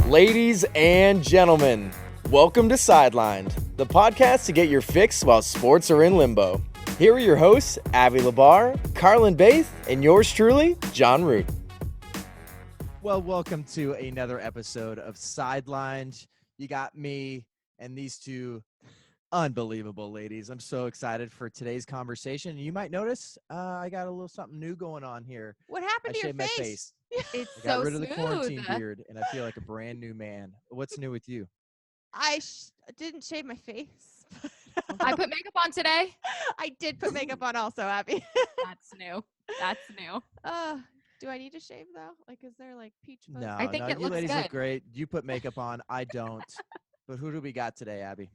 Ladies and gentlemen, welcome to Sidelined, the podcast to get your fix while sports are in limbo. Here are your hosts, Abby Labar, Carlin Baith, and yours truly, John Root. Well, welcome to another episode of Sidelined. You got me and these two unbelievable ladies. I'm so excited for today's conversation. You might notice I got a little something new going on here. What happened to your shaved my face? face. It's I got so rid of the smooth. quarantine beard, and I feel like a brand new man. What's new with you? I didn't shave my face. I put makeup on today. I did put makeup on also, Abby. That's new. That's new. Do I need to shave though? Like, is there like peach fuzz? No, I think no, it you looks ladies good. look great. You put makeup on. I don't. But who do we got today, Abby?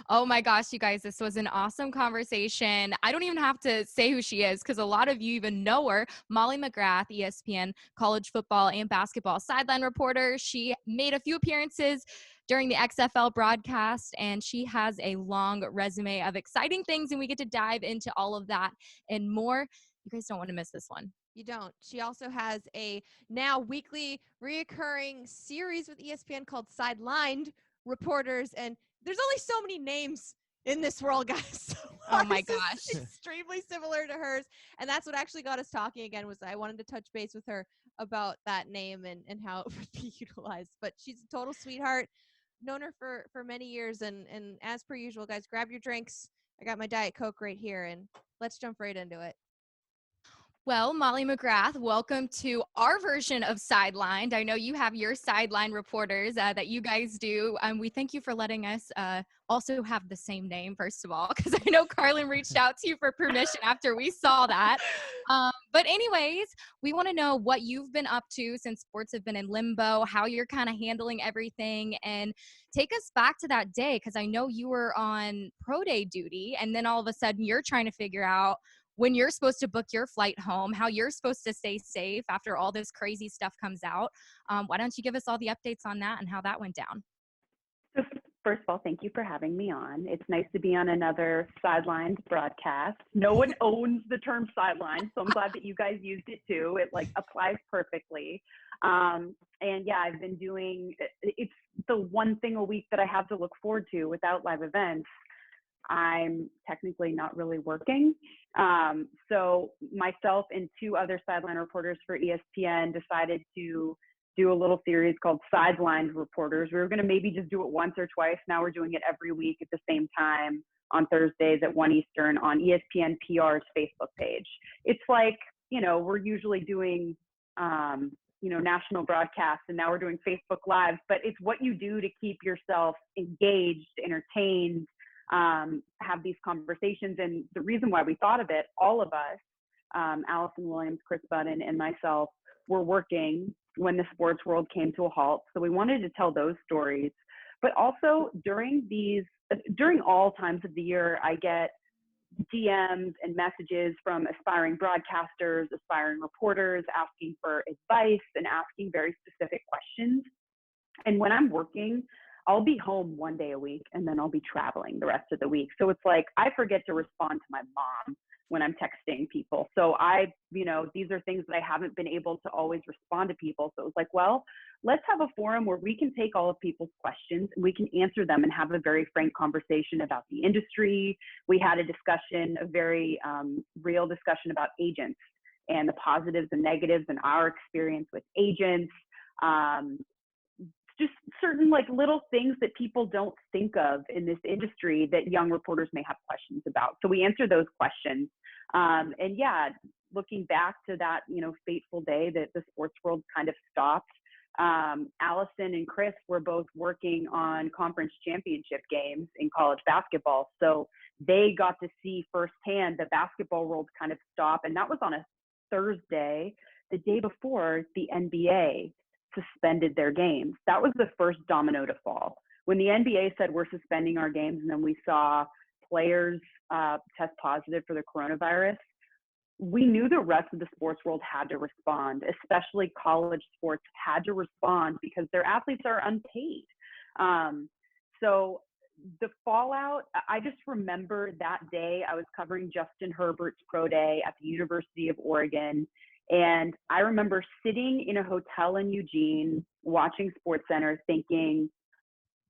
Oh my gosh, you guys, this was an awesome conversation. I don't even have to say who she is because a lot of you even know her. Molly McGrath, ESPN college football and basketball sideline reporter. She made a few appearances during the XFL broadcast, and she has a long resume of exciting things, and we get to dive into all of that and more. You guys don't want to miss this one. You don't. She also has a now weekly reoccurring series with ESPN called Sidelined Reporters, and there's only so many names in this world, guys. So Oh my ours is gosh. extremely similar to hers, and that's what actually got us talking again. Was I wanted to touch base with her about that name and how it would be utilized. But she's a total sweetheart. Known her for many years, and as per usual, guys, grab your drinks. I got my Diet Coke right here, and let's jump right into it. Well, Molly McGrath, welcome to our version of Sidelined. I know you have your sideline reporters that you guys do. We thank you for letting us also have the same name, first of all, because I know Carlin reached out to you for permission after we saw that. But anyways, we want to know what you've been up to since sports have been in limbo, how you're kind of handling everything, and take us back to that day, because I know you were on pro day duty, and then all of a sudden you're trying to figure out when you're supposed to book your flight home, how you're supposed to stay safe after all this crazy stuff comes out. Why don't you give us all the updates on that and how that went down? So first of all, thank you for having me on. It's nice to be on another Sidelined broadcast. No one owns the term sideline, so I'm glad that you guys used it too. It like applies perfectly. And yeah, I've been doing, it's the one thing a week that I have to look forward to without live events. I'm technically not really working. So myself and two other sideline reporters for ESPN decided to do a little series called Sidelined Reporters. We were going to maybe just do it once or twice. Now we're doing it every week at the same time on Thursdays at 1 Eastern on ESPN PR's Facebook page. It's like, you know, we're usually doing, national broadcasts, and now we're doing Facebook Lives, but it's what you do to keep yourself engaged, entertained, have these conversations. And the reason why we thought of it, all of us, Allison Williams, Chris Budden, and myself, were working when the sports world came to a halt. So we wanted to tell those stories. But also during all times of the year, I get DMs and messages from aspiring broadcasters, aspiring reporters, asking for advice and asking very specific questions. And when I'm working, I'll be home one day a week, and then I'll be traveling the rest of the week. So it's like I forget to respond to my mom when I'm texting people. So these are things that I haven't been able to always respond to people. So it was like, well, let's have a forum where we can take all of people's questions and we can answer them and have a very frank conversation about the industry. We had a discussion, a very real discussion about agents and the positives and negatives and our experience with agents. Just certain like little things that people don't think of in this industry that young reporters may have questions about. So we answer those questions. And yeah, looking back to that, fateful day that the sports world kind of stopped, Allison and Chris were both working on conference championship games in college basketball. So they got to see firsthand the basketball world kind of stop. And that was on a Thursday, the day before the NBA suspended their games. That was the first domino to fall. When the NBA said we're suspending our games, and then we saw players test positive for the coronavirus, we knew the rest of the sports world had to respond, especially college sports had to respond because their athletes are unpaid. So the fallout, I just remember that day I was covering Justin Herbert's pro day at the University of Oregon. And I remember sitting in a hotel in Eugene, watching SportsCenter, thinking,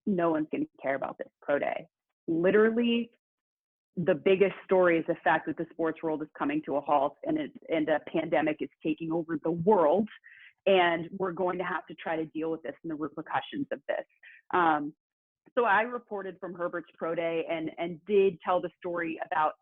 no one's going to care about this pro day. Literally, the biggest story is the fact that the sports world is coming to a halt, and a pandemic is taking over the world. And we're going to have to try to deal with this and the repercussions of this. So I reported from Herbert's pro day and did tell the story about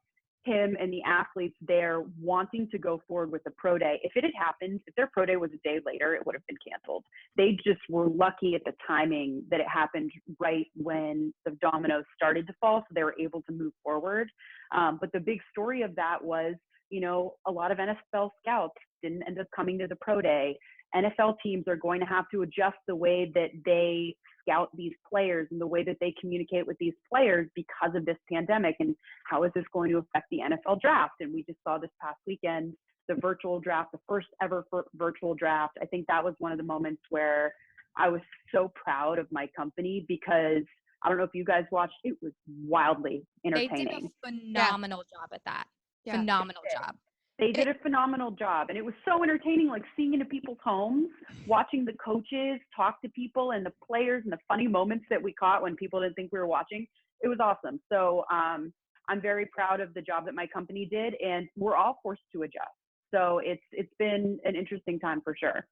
him and the athletes there wanting to go forward with the pro day. If it had happened, if their pro day was a day later, it would have been canceled. They just were lucky at the timing that it happened right when the dominoes started to fall, so they were able to move forward. But the big story of that was, a lot of NFL scouts didn't end up coming to the pro day. NFL teams are going to have to adjust the way that they scout these players and the way that they communicate with these players because of this pandemic. And how is this going to affect the NFL draft? And we just saw this past weekend, the virtual draft, the first ever virtual draft. I think that was one of the moments where I was so proud of my company, because I don't know if you guys watched, it was wildly entertaining. They did a phenomenal job at that. Yeah. Phenomenal job. They did a phenomenal job, and it was so entertaining, like seeing into people's homes, watching the coaches talk to people and the players and the funny moments that we caught when people didn't think we were watching. It was awesome. So I'm very proud of the job that my company did, and we're all forced to adjust. So it's been an interesting time for sure.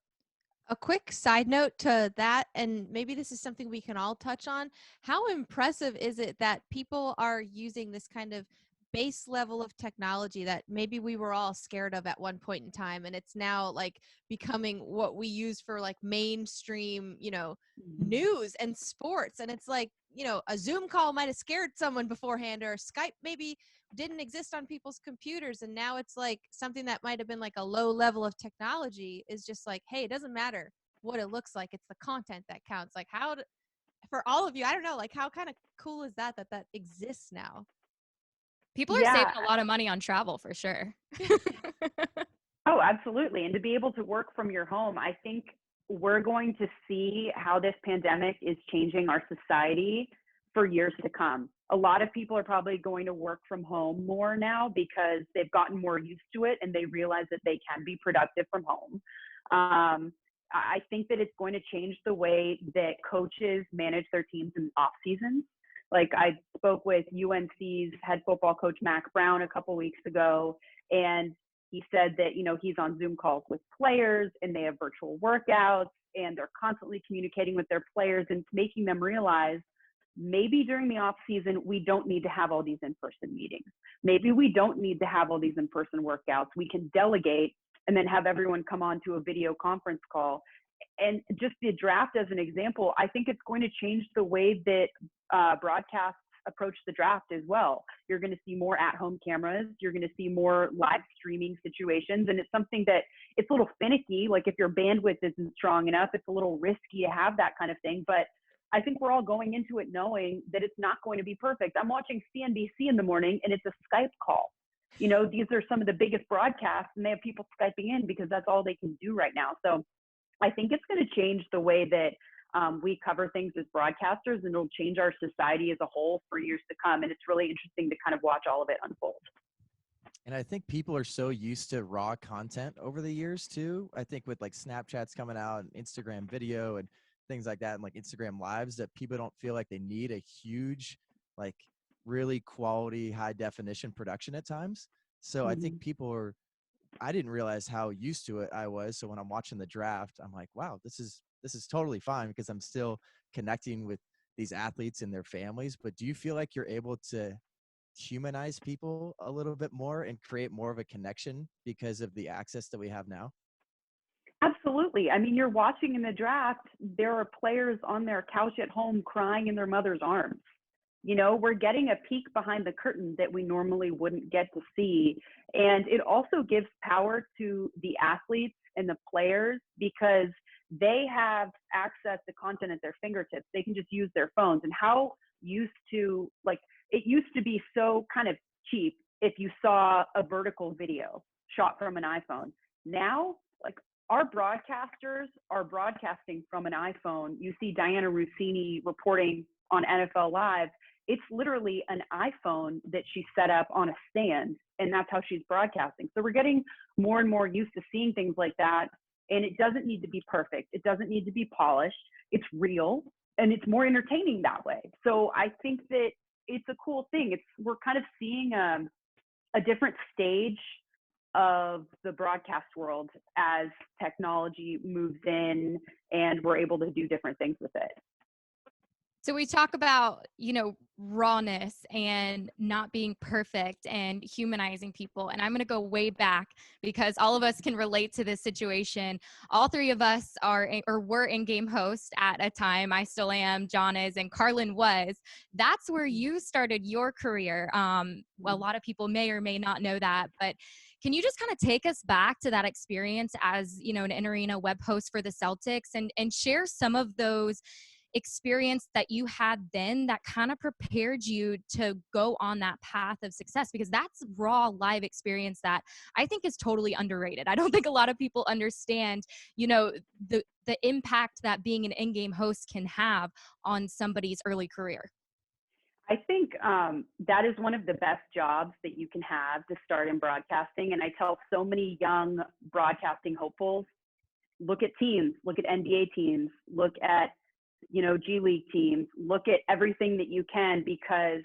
A quick side note to that, and maybe this is something we can all touch on. How impressive is it that people are using this kind of base level of technology that maybe we were all scared of at one point in time, and it's now like becoming what we use for like mainstream, news and sports. And it's like, a Zoom call might have scared someone beforehand, or Skype maybe didn't exist on people's computers, and now it's like something that might have been like a low level of technology is just like, hey, it doesn't matter what it looks like, it's the content that counts. Like for all of you, I don't know, like how kind of cool is that exists now? People are saving a lot of money on travel for sure. Oh, absolutely. And to be able to work from your home, I think we're going to see how this pandemic is changing our society for years to come. A lot of people are probably going to work from home more now because they've gotten more used to it and they realize that they can be productive from home. I think that it's going to change the way that coaches manage their teams in off seasons. Like I spoke with UNC's head football coach, Mac Brown, a couple weeks ago, and he said that, he's on Zoom calls with players and they have virtual workouts and they're constantly communicating with their players and making them realize maybe during the off season, we don't need to have all these in-person meetings. Maybe we don't need to have all these in-person workouts. We can delegate and then have everyone come on to a video conference call. And just the draft as an example, I think it's going to change the way that broadcasts approach the draft as well. You're going to see more at-home cameras. You're going to see more live streaming situations. And it's something that it's a little finicky. Like if your bandwidth isn't strong enough, it's a little risky to have that kind of thing. But I think we're all going into it knowing that it's not going to be perfect. I'm watching CNBC in the morning and it's a Skype call. These are some of the biggest broadcasts and they have people Skyping in because that's all they can do right now. So I think it's going to change the way that we cover things as broadcasters, and it'll change our society as a whole for years to come. And it's really interesting to kind of watch all of it unfold. And I think people are so used to raw content over the years too. I think with like Snapchats coming out and Instagram video and things like that, and like Instagram lives, that people don't feel like they need a huge, like really quality, high definition production at times. So I think I didn't realize how used to it I was. So when I'm watching the draft, I'm like, wow, this is totally fine because I'm still connecting with these athletes and their families. But do you feel like you're able to humanize people a little bit more and create more of a connection because of the access that we have now? Absolutely. I mean, you're watching in the draft, there are players on their couch at home crying in their mother's arms. We're getting a peek behind the curtain that we normally wouldn't get to see. And it also gives power to the athletes and the players because they have access to content at their fingertips. They can just use their phones. And it used to be so kind of cheap if you saw a vertical video shot from an iPhone. Now, like our broadcasters are broadcasting from an iPhone. You see Diana Russini reporting on NFL Live, It's literally an iPhone that she set up on a stand, and that's how she's broadcasting. So we're getting more and more used to seeing things like that. And it doesn't need to be perfect. It doesn't need to be polished. It's real, and it's more entertaining that way. So I think that it's a cool thing. We're kind of seeing a different stage of the broadcast world as technology moves in and we're able to do different things with it. So we talk about, rawness and not being perfect and humanizing people. And I'm going to go way back because all of us can relate to this situation. All three of us were in-game hosts at a time. I still am, John is, and Carlin was. That's where you started your career. Well, a lot of people may or may not know that, but can you just kind of take us back to that experience as, an in-arena web host for the Celtics and share some of those experience that you had then that kind of prepared you to go on that path of success? Because that's raw live experience that I think is totally underrated. I don't think a lot of people understand, the impact that being an in-game host can have on somebody's early career. I think that is one of the best jobs that you can have to start in broadcasting. And I tell so many young broadcasting hopefuls, look at teams, look at NBA teams, look at G League teams, look at everything that you can, because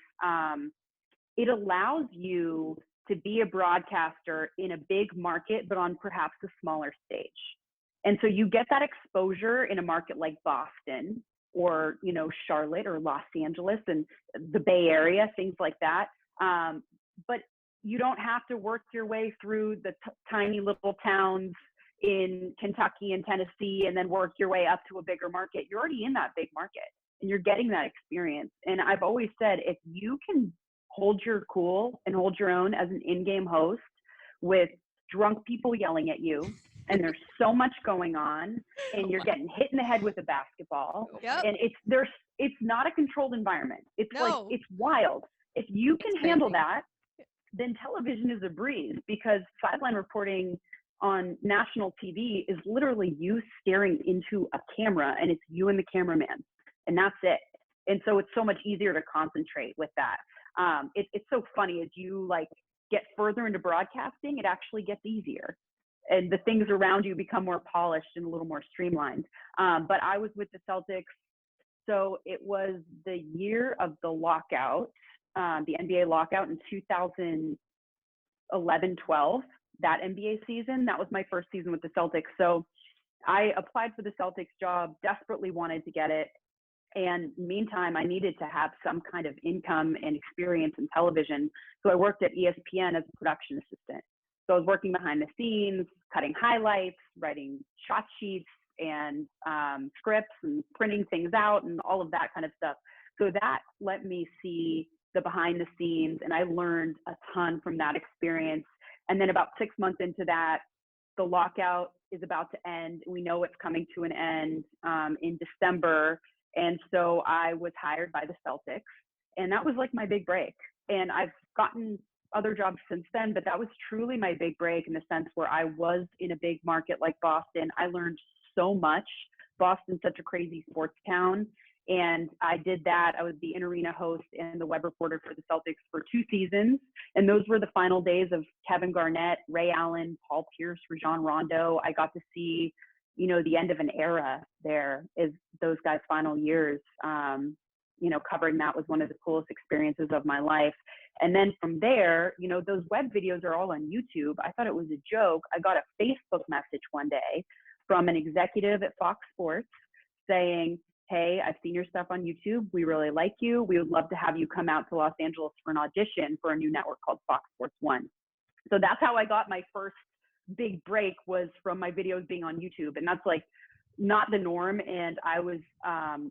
it allows you to be a broadcaster in a big market, but on perhaps a smaller stage. And so you get that exposure in a market like Boston or, Charlotte or Los Angeles and the Bay Area, things like that. But you don't have to work your way through the tiny little towns in Kentucky and Tennessee and then work your way up to a bigger market. You're already in that big market and you're getting that experience. And I've always said, if you can hold your cool and hold your own as an in-game host with drunk people yelling at you, and there's so much going on, and you're getting hit in the head with a basketball, and it's not a controlled environment. It's it's wild. If you can handle that, then television is a breeze, because sideline reporting on national TV is literally you staring into a camera, and it's you and the cameraman, and that's it. And so it's so much easier to concentrate with that. It's so funny, as you get further into broadcasting, it actually gets easier, and the things around you become more polished and a little more streamlined. But I was with the Celtics, so it was the year of the lockout, the NBA lockout in 2011-12. That NBA season, that was my first season with the Celtics. So I applied for the Celtics job, desperately wanted to get it. And meantime, I needed to have some kind of income and experience in television. So I worked at ESPN as a production assistant. So I was working behind the scenes, cutting highlights, writing shot sheets and scripts and printing things out and all of that kind of stuff. So that let me see the behind the scenes, and I learned a ton from that experience. And then about 6 months into that, the lockout is about to end. We know it's coming to an end in December. And so I was hired by the Celtics, and that was like my big break. And I've gotten other jobs since then, but that was truly my big break, in the sense where I was in a big market like Boston. I learned so much. Boston's such a crazy sports town. And I did that. I was the in-arena host and the web reporter for the Celtics for 2 seasons. And those were the final days of Kevin Garnett, Ray Allen, Paul Pierce, Rajon Rondo. I got to see, the end of an era there, is those guys' final years. Covering that was one of the coolest experiences of my life. And then from there, those web videos are all on YouTube. I thought it was a joke. I got a Facebook message one day from an executive at Fox Sports saying, "Hey, I've seen your stuff on YouTube. We really like you. We would love to have you come out to Los Angeles for an audition for a new network called Fox Sports 1. So that's how I got my first big break, was from my videos being on YouTube. And that's not the norm. And I was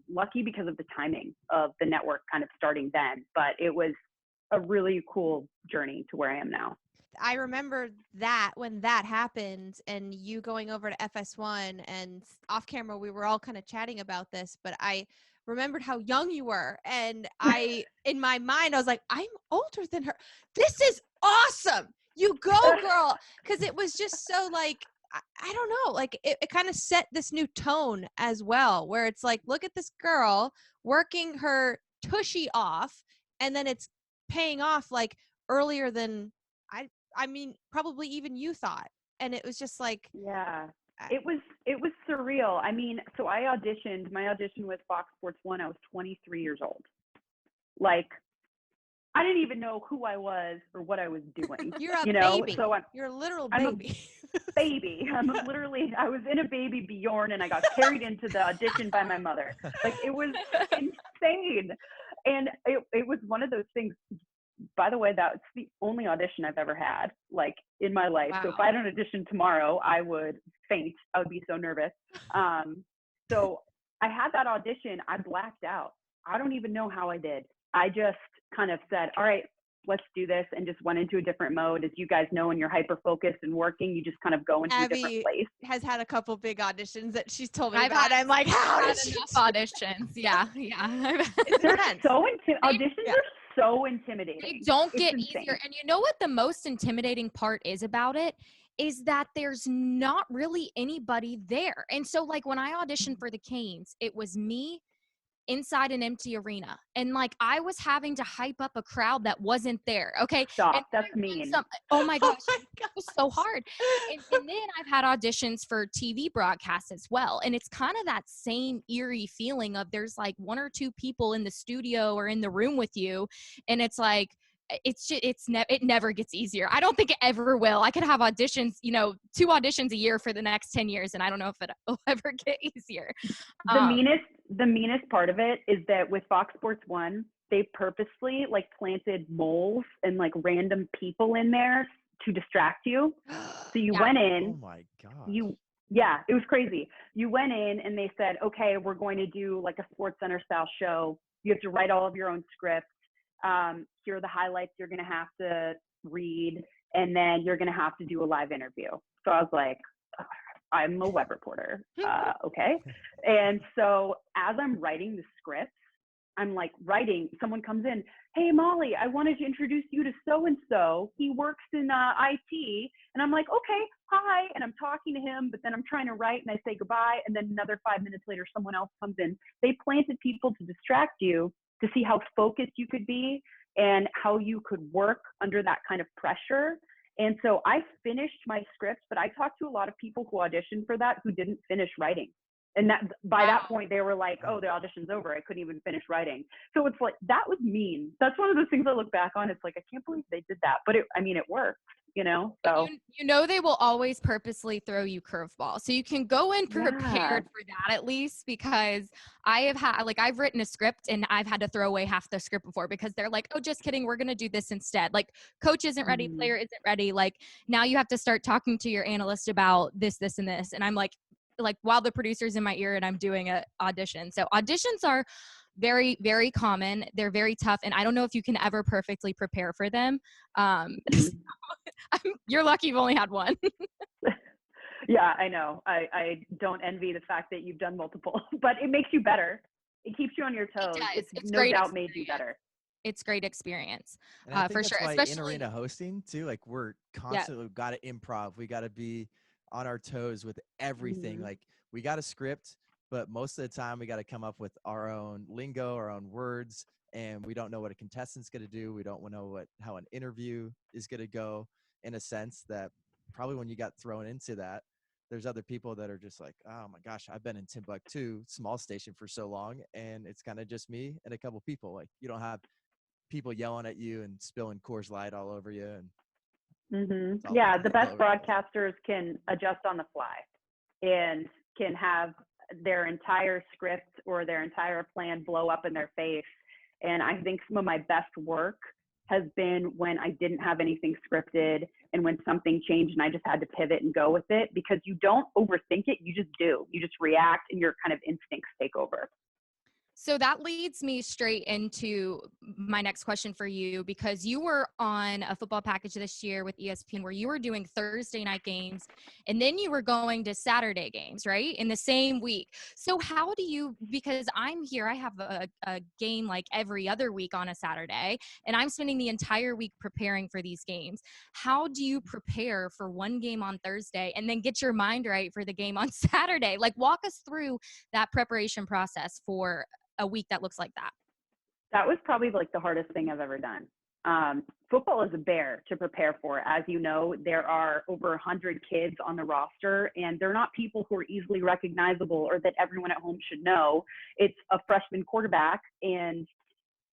lucky because of the timing of the network kind of starting then. But it was a really cool journey to where I am now. I remember that when that happened and you going over to FS1, and off camera, we were all kind of chatting about this, but I remembered how young you were. And in my mind, I was like, I'm older than her. This is awesome. You go, girl. Cause it was just so I don't know, it kind of set this new tone as well, where it's like, look at this girl working her tushy off and then it's paying off like earlier than I mean probably even you thought. And it was just like, Yeah. It was surreal. I mean, so my audition with Fox Sports 1, I was 23 years old. Like, I didn't even know who I was or what I was doing. you're a you know? baby. So You're a literal I'm a baby. baby. I was in a baby Bjorn, and I got carried into the audition by my mother. Like, it was insane. And it was one of those things. By the way, that's the only audition I've ever had, like, in my life. Wow. So if I had an audition tomorrow, I would faint. I would be so nervous. So I had that audition. I blacked out. I don't even know how I did. I just kind of said, all right, let's do this, and just went into a different mode. As you guys know, when you're hyper-focused and working, you just kind of go into a different Abby place. has had a couple big auditions that she's told me I've about. had- I'm like, how I've did had she enough auditions. Yeah. It's They're intense. so auditions Yeah. are so intimidating. They don't It's get insane. easier. And you know what the most intimidating part is about it? Is that there's not really anybody there. And so, like, when I auditioned for the Canes, it was me inside an empty arena. And, like, I was having to hype up a crowd that wasn't there. Okay. Stop. And That's I've done mean. oh my gosh. my It was so hard. And then I've had auditions for TV broadcasts as well. And it's kind of that same eerie feeling of there's like one or two people in the studio or in the room with you. And it's like, it never gets easier. I don't think it ever will. I could have auditions, 2 auditions a year for the next 10 years. And I don't know if it will ever get easier. The meanest part of it is that with Fox Sports 1, they purposely like planted moles and like random people in there to distract you. So you Yeah. went Oh in, my god. yeah, it was crazy. You went in and they said, okay, we're going to do like a Sports Center style show. You have to write all of your own scripts. Here are the highlights you're going to have to read, and then you're going to have to do a live interview. So I was like, I'm a web reporter. Okay. And so as I'm writing the script, I'm like writing, someone comes in, hey, Molly, I wanted to introduce you to so-and-so. He works in IT. And I'm like, okay, hi. And I'm talking to him, but then I'm trying to write and I say goodbye. And then another 5 minutes later, someone else comes in. They planted people to distract you, to see how focused you could be and how you could work under that kind of pressure. And so I finished my script, but I talked to a lot of people who auditioned for that who didn't finish writing. And that by that point, they were like, oh, the audition's over. I couldn't even finish writing. So it's like, that was mean. That's one of those things I look back on. It's like, I can't believe they did that. But it works, so. They will always purposely throw you curveballs. So you can go in prepared for that at least, because I've written a script and I've had to throw away half the script before because they're like, oh, just kidding. We're going to do this instead. Like, coach isn't ready, player isn't ready. Like, now you have to start talking to your analyst about this, this, and this. And I'm like while the producer's in my ear and I'm doing an audition. So auditions are very, very common. They're very tough. And I don't know if you can ever perfectly prepare for them. You're lucky you've only had one. Yeah, I know. I don't envy the fact that you've done multiple, but it makes you better. It keeps you on your toes. It's no great doubt made you better. It's great experience. And I think for that's sure. why Especially in arena hosting too, like we're constantly got to improv. We got to be on our toes with everything. Like we got a script, but most of the time we got to come up with our own lingo, our own words, and we don't know what a contestant's going to do. We don't know how an interview is going to go, in a sense that probably when you got thrown into that, there's other people that are just like, oh my gosh, I've been in Timbuktu, small station for so long, and it's kind of just me and a couple people. Like you don't have people yelling at you and spilling Coors Light all over you. And yeah, the best broadcasters can adjust on the fly and can have their entire script or their entire plan blow up in their face. And I think some of my best work has been when I didn't have anything scripted and when something changed and I just had to pivot and go with it, because you don't overthink it. You just do. You just react and your kind of instincts take over. So that leads me straight into my next question for you, because you were on a football package this year with ESPN where you were doing Thursday night games and then you were going to Saturday games, right? In the same week. So how do you, because I'm here, I have a game like every other week on a Saturday and I'm spending the entire week preparing for these games. How do you prepare for one game on Thursday and then get your mind right for the game on Saturday? Like walk us through that preparation process for a week that looks like that. That was probably like the hardest thing I've ever done. Football is a bear to prepare for. As you know, there are over 100 kids on the roster, and they're not people who are easily recognizable or that everyone at home should know. It's a freshman quarterback, and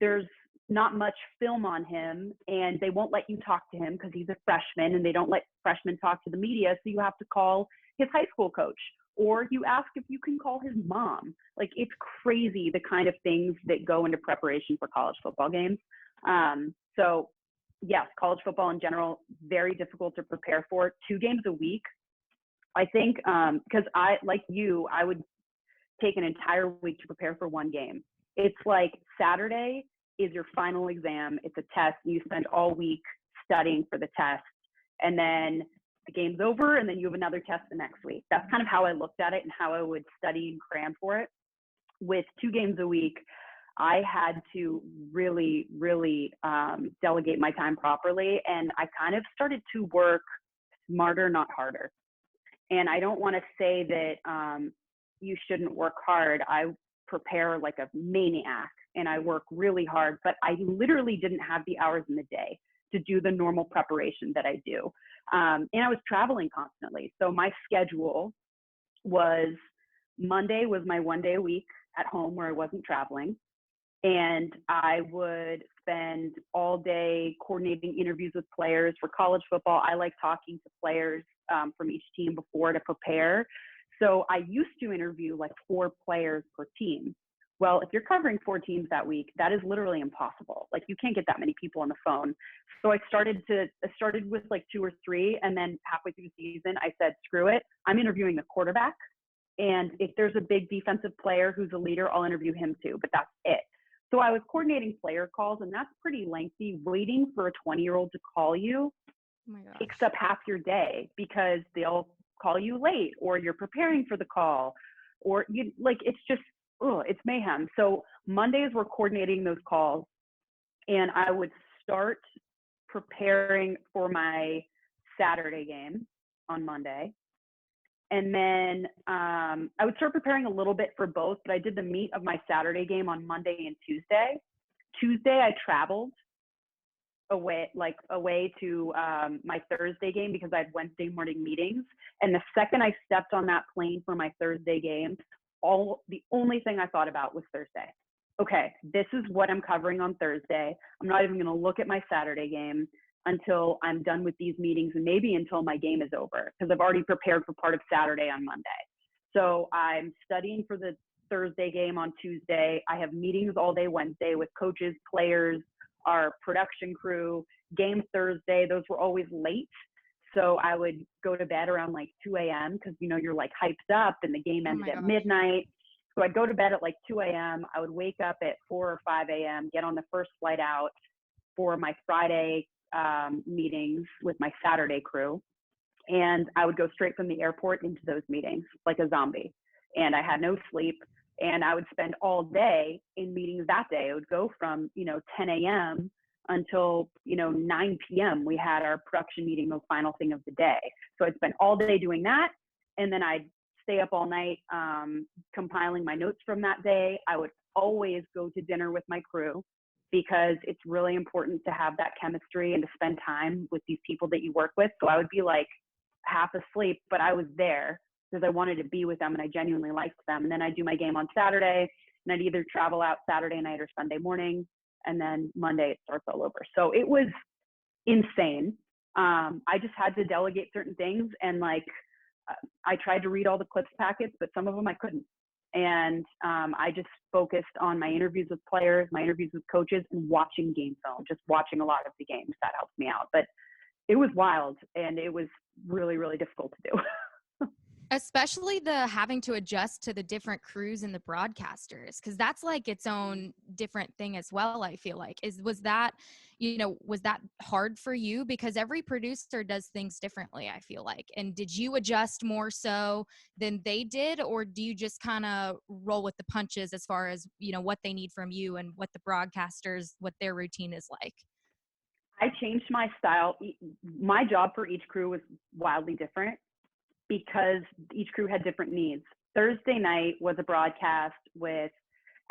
there's not much film on him, and they won't let you talk to him because he's a freshman, and they don't let freshmen talk to the media. So you have to call his high school coach, or you ask if you can call his mom. Like, it's crazy the kind of things that go into preparation for college football games. So yes, college football in general, very difficult to prepare for. 2 games a week. I think, because I, like you, I would take an entire week to prepare for 1 game. It's like Saturday is your final exam. It's a test. And you spend all week studying for the test. And then the game's over, and then you have another test the next week. That's kind of how I looked at it and how I would study and cram for it. With 2 games a week, I had to really, really delegate my time properly. And I kind of started to work smarter, not harder. And I don't want to say that you shouldn't work hard. I prepare like a maniac and I work really hard, but I literally didn't have the hours in the day to do the normal preparation that I do. And I was traveling constantly. So my schedule was Monday was my 1 day a week at home where I wasn't traveling. And I would spend all day coordinating interviews with players for college football. I like talking to players from each team before to prepare. So I used to interview like 4 players per team. Well, if you're covering 4 teams that week, that is literally impossible. Like, you can't get that many people on the phone. So I started with like 2 or 3. And then halfway through the season, I said, screw it. I'm interviewing the quarterback. And if there's a big defensive player who's a leader, I'll interview him too. But that's it. So I was coordinating player calls, and that's pretty lengthy. Waiting for a 20-year-old to call you takes up half your day because they'll call you late, or you're preparing for the call, or you like, it's just, it's mayhem. So Mondays we're coordinating those calls, and I would start preparing for my Saturday game on Monday. And then I would start preparing a little bit for both, but I did the meat of my Saturday game on Monday and Tuesday. Tuesday, I traveled away to my Thursday game because I had Wednesday morning meetings. And the second I stepped on that plane for my Thursday game, the only thing I thought about was Thursday. Okay, this is what I'm covering on Thursday. I'm not even going to look at my Saturday game until I'm done with these meetings, and maybe until my game is over, because I've already prepared for part of Saturday on Monday. So I'm studying for the Thursday game on Tuesday. I have meetings all day Wednesday with coaches, players, our production crew. Game Thursday, those were always late. So I would go to bed around like 2 a.m. because, you know, you're like hyped up and the game ended at midnight. So I'd go to bed at like 2 a.m. I would wake up at 4 or 5 a.m., get on the first flight out for my Friday meetings with my Saturday crew. And I would go straight from the airport into those meetings like a zombie. And I had no sleep. And I would spend all day in meetings that day. It would go from, 10 a.m. until, 9 p.m. We had our production meeting, the final thing of the day. So I'd spend all day doing that. And then I'd stay up all night compiling my notes from that day. I would always go to dinner with my crew, because it's really important to have that chemistry and to spend time with these people that you work with. So I would be like half asleep, but I was there because I wanted to be with them and I genuinely liked them. And then I'd do my game on Saturday, and I'd either travel out Saturday night or Sunday morning, and then Monday it starts all over. So it was insane. I just had to delegate certain things, and I tried to read all the clips packets, but some of them I couldn't. And I just focused on my interviews with players, my interviews with coaches, and watching game film, just watching a lot of the games. That helped me out. But it was wild, and it was really, really difficult to do. Especially the having to adjust to the different crews and the broadcasters, because that's like its own different thing as well, I feel like. Was that hard for you? Because every producer does things differently, I feel like. And did you adjust more so than they did, or do you just kind of roll with the punches as far as, what they need from you and what the broadcasters, what their routine is like? I changed my style. My job for each crew was wildly different, because each crew had different needs. Thursday night was a broadcast with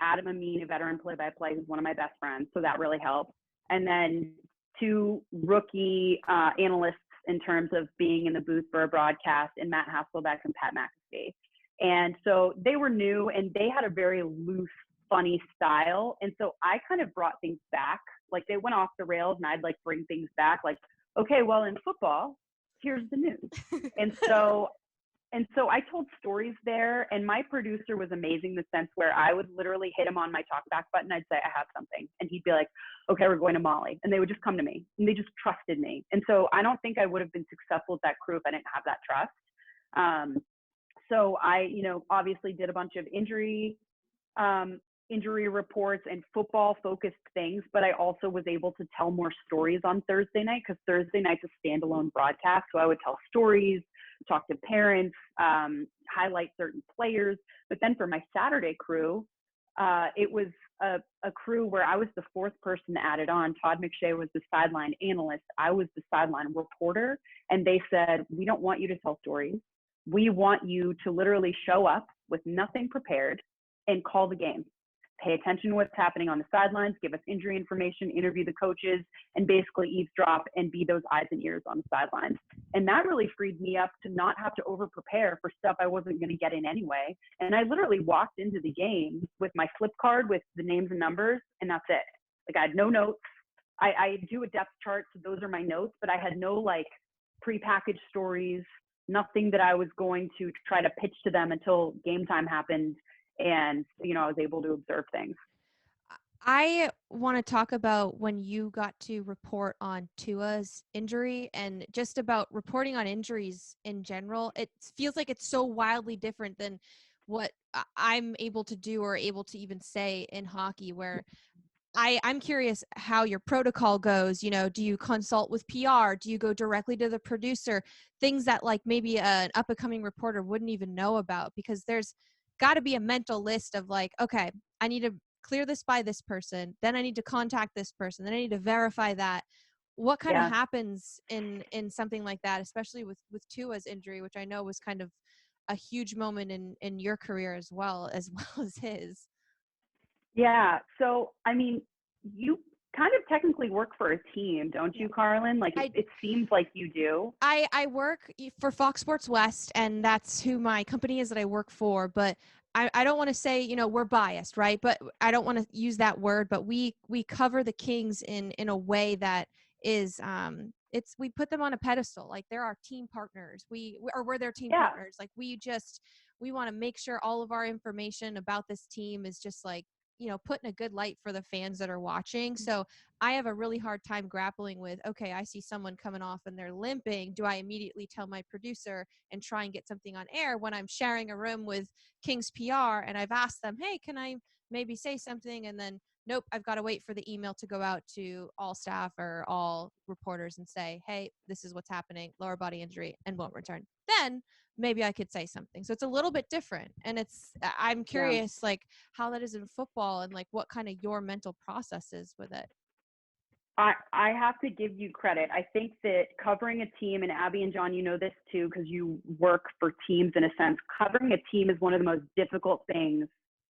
Adam Amin, a veteran play-by-play, who's one of my best friends, so that really helped. And then 2 rookie analysts in terms of being in the booth for a broadcast, and Matt Hasselbeck and Pat McAfee. And so they were new, and they had a very loose, funny style. And so I kind of brought things back. Like, they went off the rails, and I'd like bring things back. Like, okay, well, in football, here's the news. And so I told stories there, and my producer was amazing in the sense where I would literally hit him on my talk back button. I'd say, I have something. And he'd be like, okay, we're going to Molly. And they would just come to me, and they just trusted me. And so I don't think I would have been successful with that crew if I didn't have that trust. So I, obviously did a bunch of injury reports and football focused things, but I also was able to tell more stories on Thursday night, because Thursday night's a standalone broadcast. So I would tell stories, talk to parents, highlight certain players. But then for my Saturday crew, it was a crew where I was the 4th person added on. Todd McShay was the sideline analyst. I was the sideline reporter. And they said, we don't want you to tell stories. We want you to literally show up with nothing prepared and call the game. Pay attention to what's happening on the sidelines, give us injury information, interview the coaches, and basically eavesdrop and be those eyes and ears on the sidelines. And that really freed me up to not have to over prepare for stuff I wasn't going to get in anyway. And I literally walked into the game with my flip card with the names and numbers, and that's it. Like, I had no notes. I do a depth chart, so those are my notes, but I had no like prepackaged stories, nothing that I was going to try to pitch to them until game time happened. And, I was able to observe things. I want to talk about when you got to report on Tua's injury and just about reporting on injuries in general. It feels like it's so wildly different than what I'm able to do or able to even say in hockey, where I'm curious how your protocol goes. Do you consult with PR? Do you go directly to the producer? Things that like maybe an up-and-coming reporter wouldn't even know about, because there's got to be a mental list of like, okay, I need to clear this by this person, then I need to contact this person, then I need to verify that. What kind of happens in something like that, especially with Tua's injury, which I know was kind of a huge moment in your career as well as his? Yeah. So, I mean, you kind of technically work for a team, don't you, Carlin? Like, it seems like you do. I work for Fox Sports West, and that's who my company is that I work for. But I don't want to say, we're biased, right? But I don't want to use that word. But we cover the Kings in a way that is we put them on a pedestal. Like, they're our team partners. We're their team partners. Like, we want to make sure all of our information about this team is just like, put in a good light for the fans that are watching. So I have a really hard time grappling with, okay, I see someone coming off and they're limping. Do I immediately tell my producer and try and get something on air when I'm sharing a room with King's PR and I've asked them, hey, can I maybe say something? And then, nope, I've got to wait for the email to go out to all staff or all reporters and say, hey, this is what's happening, lower body injury, and won't return. Then maybe I could say something. So it's a little bit different. And I'm curious, like, how that is in football and like what kind of your mental process is with it. I have to give you credit. I think that covering a team, and Abby and John, you know this too, because you work for teams in a sense, covering a team is one of the most difficult things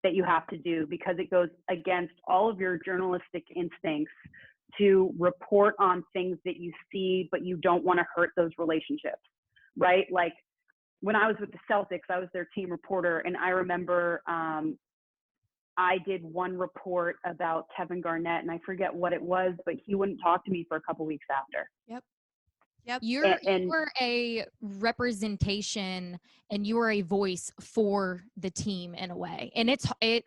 that you have to do, because it goes against all of your journalistic instincts to report on things that you see, but you don't want to hurt those relationships, right? Like, when I was with the Celtics, I was their team reporter, and I remember I did one report about Kevin Garnett, and I forget what it was, but he wouldn't talk to me for a couple weeks after. Yep. You were a representation and you were a voice for the team in a way. And it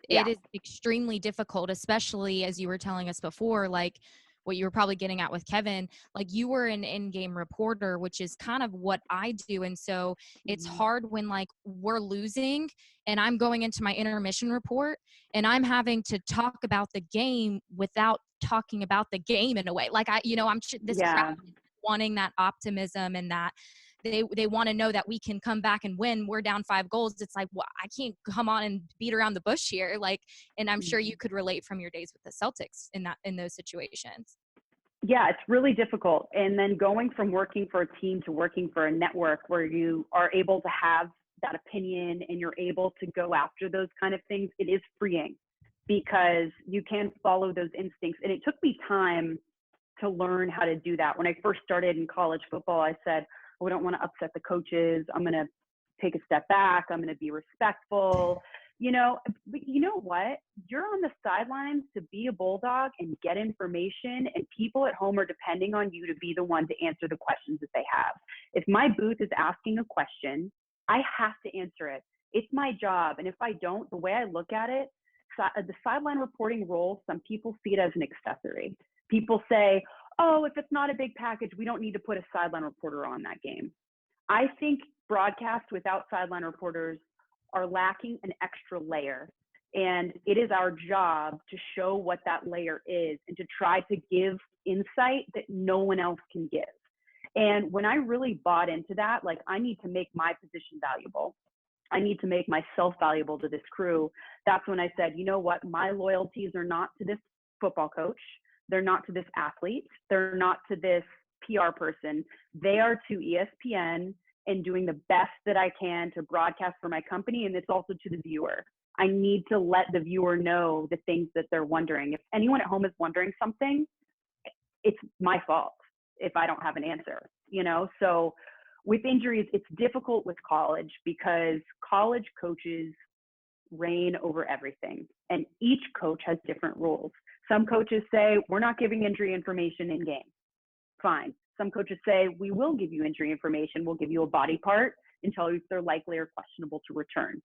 is extremely difficult, especially as you were telling us before, like what you were probably getting at with Kevin, like you were an in-game reporter, which is kind of what I do. And so it's hard when like we're losing and I'm going into my intermission report and I'm having to talk about the game without talking about the game in a way. Like crowd wanting that optimism and that they want to know that we can come back and win. We're down 5 goals. It's like, well, I can't come on and beat around the bush here. Like, and I'm sure you could relate from your days with the Celtics in those situations. Yeah, it's really difficult. And then going from working for a team to working for a network where you are able to have that opinion and you're able to go after those kind of things, it is freeing. because you can follow those instincts. And it took me time to learn how to do that. When I first started in college football, I said, oh, I don't want to upset the coaches. I'm going to take a step back. I'm going to be respectful, but you know what? You're on the sidelines to be a bulldog and get information, and people at home are depending on you to be the one to answer the questions that they have. If my booth is asking a question, I have to answer it. It's my job. And if I don't, the way I look at it, the sideline reporting role, some people see it as an accessory. People say, oh, if it's not a big package, we don't need to put a sideline reporter on that game. I think broadcasts without sideline reporters are lacking an extra layer. And it is our job to show what that layer is and to try to give insight that no one else can give. And when I really bought into that, like, I need to make my position valuable. I need to make myself valuable to this crew. That's when I said, you know what? My loyalties are not to this football coach. They're not to this athlete. They're not to this PR person. They are to ESPN and doing the best that I can to broadcast for my company. And it's also to the viewer. I need to let the viewer know the things that they're wondering. If anyone at home is wondering something, it's my fault if I don't have an answer, So with injuries, it's difficult with college because college coaches reign over everything. And each coach has different rules. Some coaches say, we're not giving injury information in game. Fine. Some coaches say, we will give you injury information. We'll give you a body part and tell you if they're likely or questionable to return.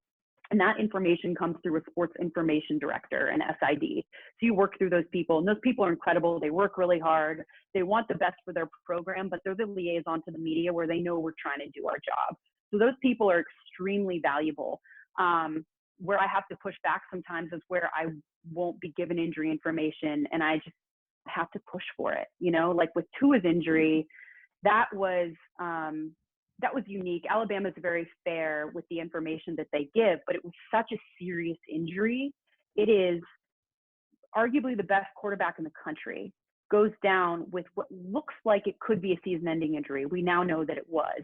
And that information comes through a sports information director, an SID. So you work through those people, and those people are incredible. They work really hard. They want the best for their program, but they're the liaison to the media where they know we're trying to do our job. So those people are extremely valuable. Where I have to push back sometimes is where I won't be given injury information, and I just have to push for it. Like with Tua's injury, that was unique. Alabama's very fair with the information that they give, but it was such a serious injury. It is arguably the best quarterback in the country goes down with what looks like it could be a season-ending injury. We now know that it was.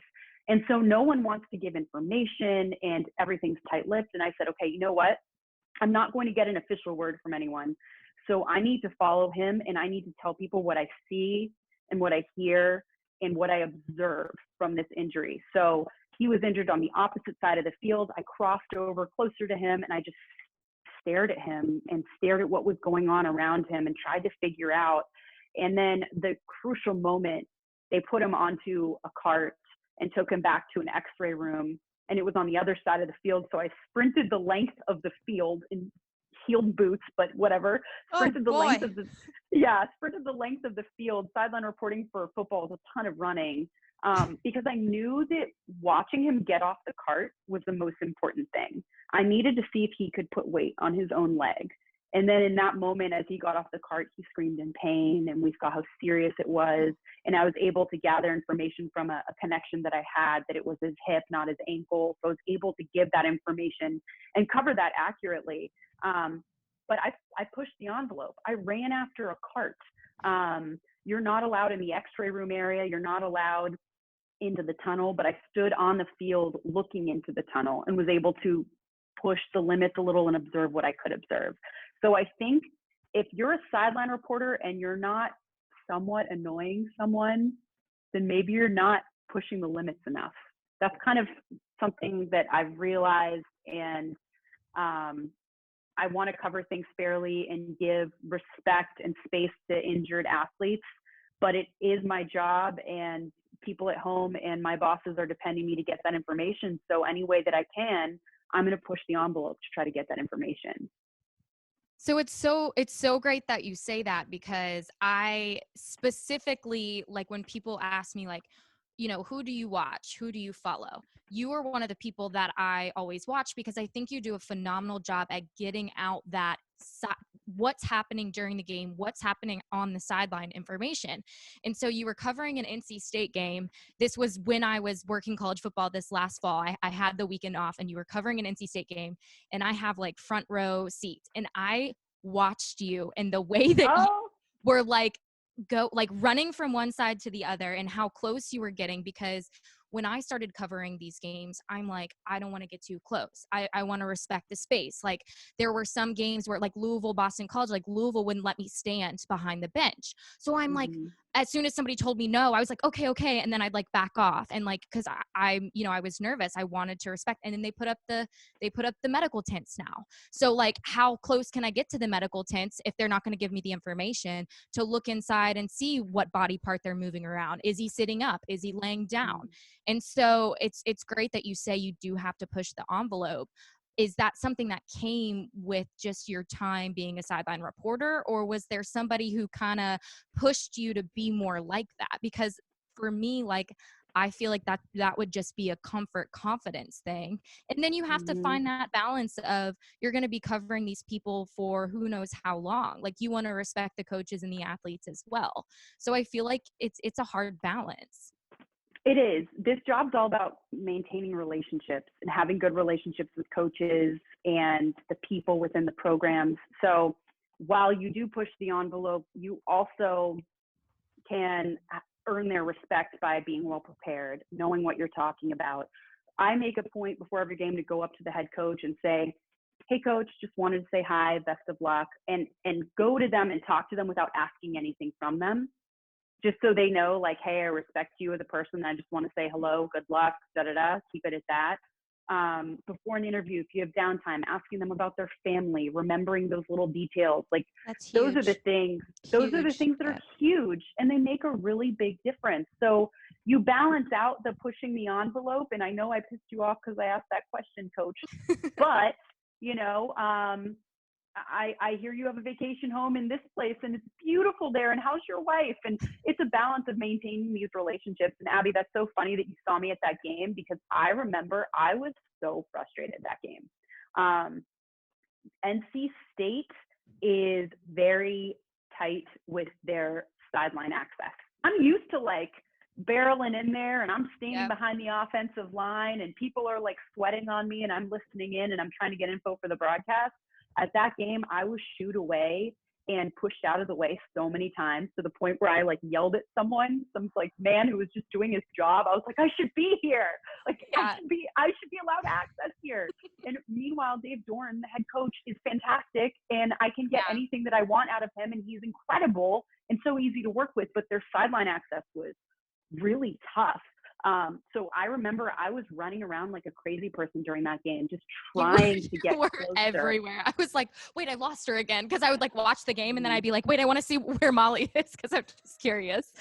And so no one wants to give information, and everything's tight-lipped. And I said, okay, you know what? I'm not going to get an official word from anyone. So I need to follow him, and I need to tell people what I see and what I hear and what I observe from this injury. So he was injured on the opposite side of the field. I crossed over closer to him, and I just stared at him and stared at what was going on around him and tried to figure out. And then the crucial moment, they put him onto a cart and took him back to an x-ray room, and it was on the other side of the field. So I sprinted the length of the field in heeled boots, but whatever. Sprinted the length of the field. Sideline reporting for football is a ton of running, because I knew that watching him get off the cart was the most important thing. I needed to see if he could put weight on his own leg. And then in that moment, as he got off the cart, he screamed in pain, and we saw how serious it was. And I was able to gather information from a connection that I had, that it was his hip, not his ankle. So I was able to give that information and cover that accurately. But I pushed the envelope. I ran after a cart. You're not allowed in the x-ray room area. You're not allowed into the tunnel, but I stood on the field looking into the tunnel and was able to push the limits a little and observe what I could observe. So I think if you're a sideline reporter and you're not somewhat annoying someone, then maybe you're not pushing the limits enough. That's kind of something that I've realized, and I want to cover things fairly and give respect and space to injured athletes, but it is my job, and people at home and my bosses are depending me to get that information. So any way that I can, I'm going to push the envelope to try to get that information. So it's so great that you say that, because I specifically, like, when people ask me, like, who do you watch? Who do you follow? You are one of the people that I always watch, because I think you do a phenomenal job at getting out that what's happening during the game, what's happening on the sideline information. And so you were covering an NC State game. This was when I was working college football this last fall. I had the weekend off, and you were covering an NC State game, and I have like front row seats, and I watched you and the way that you were running from one side to the other, and how close you were getting, because when I started covering these games, I'm like, I don't want to get too close. I want to respect the space. Like there were some games where like Louisville, Boston College, like Louisville wouldn't let me stand behind the bench. So I'm like, as soon as somebody told me no, I was like, okay. And then I'd like back off. And like, cause I was nervous. I wanted to respect. And then they put up the medical tents now. So like, how close can I get to the medical tents if they're not going to give me the information to look inside and see what body part they're moving around? Is he sitting up? Is he laying down? And so it's great that you say you do have to push the envelope. Is that something that came with just your time being a sideline reporter, or was there somebody who kind of pushed you to be more like that? Because for me, like, I feel like that would just be a comfort confidence thing. And then you have to find that balance of you're going to be covering these people for who knows how long. Like you want to respect the coaches and the athletes as well. So I feel like it's a hard balance. It is. This job's all about maintaining relationships and having good relationships with coaches and the people within the programs. So while you do push the envelope, you also can earn their respect by being well prepared, knowing what you're talking about. I make a point before every game to go up to the head coach and say, hey coach, just wanted to say hi, best of luck, and go to them and talk to them without asking anything from them. Just so they know, like, hey, I respect you as a person. I just want to say hello, good luck, keep it at that. Before an interview, if you have downtime, asking them about their family, remembering those little details. Like, those are the things, that are huge, and they make a really big difference. So you balance out the pushing the envelope. And I know I pissed you off because I asked that question, coach, but, I hear you have a vacation home in this place and it's beautiful there. And how's your wife? And it's a balance of maintaining these relationships. And Abby, that's so funny that you saw me at that game, because I remember I was so frustrated that game. NC State is very tight with their sideline access. I'm used to like barreling in there and I'm standing behind the offensive line and people are like sweating on me and I'm listening in and I'm trying to get info for the broadcast. At that game, I was shooed away and pushed out of the way so many times, to the point where I like yelled at some like man who was just doing his job. I was like, I should be here. Like I should be allowed access here. And meanwhile, Dave Dorn, the head coach, is fantastic and I can get anything that I want out of him, and he's incredible and so easy to work with, but their sideline access was really tough. So I remember I was running around like a crazy person during that game, just trying to get closer. Everywhere. I was like, wait, I lost her again. Cause I would like watch the game and then I'd be like, wait, I want to see where Molly is. Cause I'm just curious.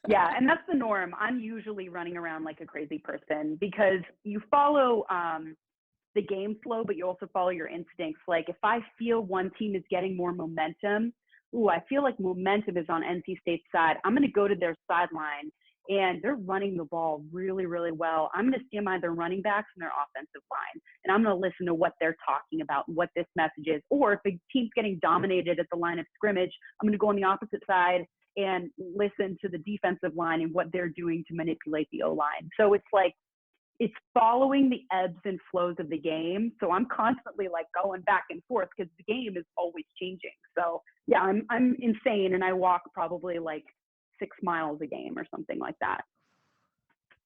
Yeah. And that's the norm. I'm usually running around like a crazy person, because you follow, the game flow, but you also follow your instincts. Like if I feel one team is getting more momentum, I feel like momentum is on NC State's side, I'm going to go to their sideline. And they're running the ball really, really well. I'm going to stand by their running backs and their offensive line, and I'm going to listen to what they're talking about, what this message is. Or if the team's getting dominated at the line of scrimmage, I'm going to go on the opposite side and listen to the defensive line and what they're doing to manipulate the O-line. So it's like, it's following the ebbs and flows of the game. So I'm constantly like going back and forth because the game is always changing. So yeah, I'm insane, and I walk probably like 6 miles a game or something like that.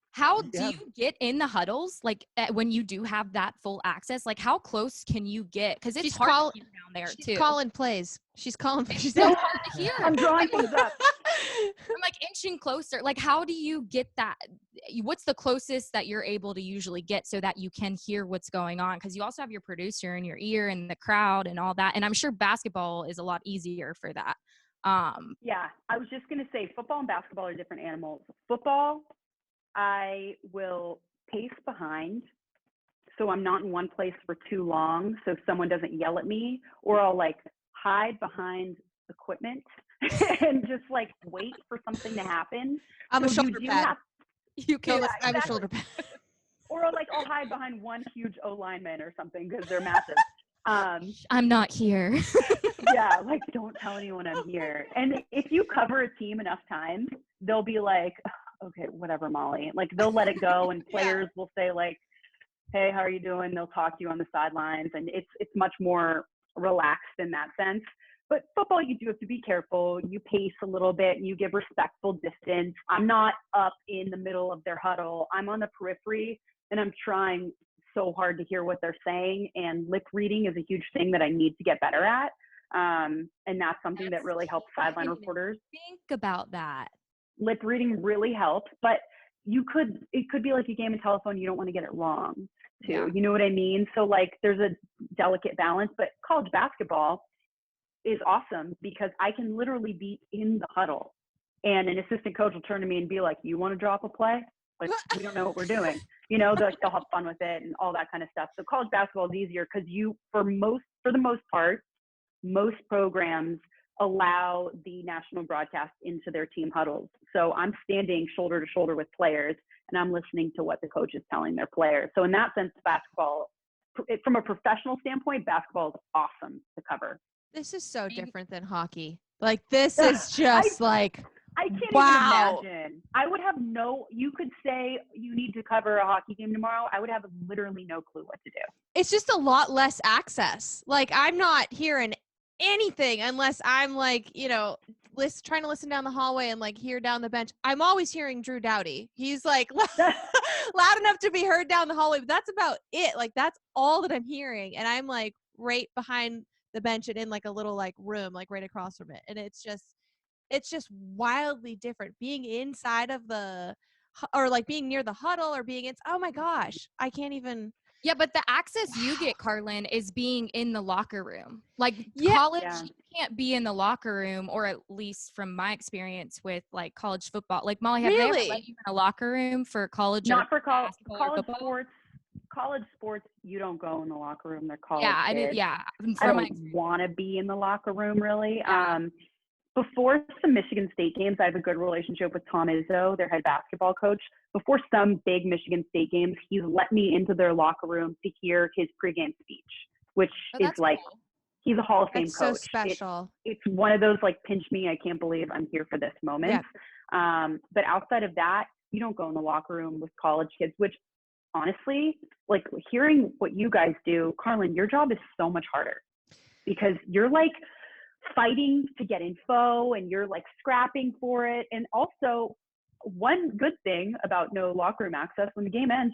How do you get in the huddles? Like when you do have that full access, like how close can you get? Cause it's hard to hear down there too. She's calling plays. She's calling. She's so hard to hear. I'm drawing things up. I'm like inching closer. Like how do you get that? What's the closest that you're able to usually get so that you can hear what's going on? Cause you also have your producer in your ear and the crowd and all that. And I'm sure basketball is a lot easier for that. Yeah, I was just going to say football and basketball are different animals. Football, I will pace behind, so I'm not in one place for too long, so someone doesn't yell at me, or I'll like hide behind equipment and just like wait for something to happen. I'm so a shoulder pad. You can't. I'm a shoulder pad. Or I'll hide behind one huge O lineman or something because they're massive. I'm not here. Yeah, like don't tell anyone I'm here. And if you cover a team enough times, they'll be like, okay, whatever, Molly. Like they'll let it go, and players will say like, hey, how are you doing? They'll talk to you on the sidelines, and it's much more relaxed in that sense. But football, you do have to be careful. You pace a little bit. You give respectful distance. I'm not up in the middle of their huddle. I'm on the periphery, and I'm trying so hard to hear what they're saying. And lip reading is a huge thing that I need to get better at. And that's something that really helps sideline reporters. Think about that. Lip reading really helps, but it could be like a game of telephone. You don't want to get it wrong too. Yeah. You know what I mean? So like there's a delicate balance, but college basketball is awesome because I can literally be in the huddle and an assistant coach will turn to me and be like, you want to drop a play? Like, we don't know what we're doing. You know, they'll have fun with it and all that kind of stuff. So college basketball is easier because for the most part, most programs allow the national broadcast into their team huddles. So I'm standing shoulder to shoulder with players and I'm listening to what the coach is telling their players. So in that sense, basketball, from a professional standpoint, basketball is awesome to cover. This is so different than hockey. Like this is just I can't wow. even imagine. I would have you could say you need to cover a hockey game tomorrow. I would have literally no clue what to do. It's just a lot less access. Like I'm not hearing anything unless I'm like, you know, trying to listen down the hallway and like hear down the bench. I'm always hearing Drew Doughty. He's like loud enough to be heard down the hallway, but that's about it. Like that's all that I'm hearing. And I'm like right behind the bench and in like a little like room, like right across from it. And it's just wildly different being inside of or like being near the huddle or oh my gosh, I can't even. Yeah, but the access you get, Carlin, is being in the locker room. Like college, you can't be in the locker room, or at least from my experience with like college football. Like Molly, have they ever let you in a locker room for college? Not for college sports. College sports, you don't go in the locker room. They're college. Yeah, kids. I don't want to be in the locker room really. Yeah. Before some Michigan State games, I have a good relationship with Tom Izzo, their head basketball coach. Before some big Michigan State games, he's let me into their locker room to hear his pregame speech, which is like, cool. He's a Hall of Fame coach. So special. It's one of those like, pinch me, I can't believe I'm here for this moment. Yeah. But outside of that, you don't go in the locker room with college kids, which honestly, like hearing what you guys do, Carlin, your job is so much harder because you're like fighting to get info and you're like scrapping for it. And also one good thing about no locker room access, when the game ends,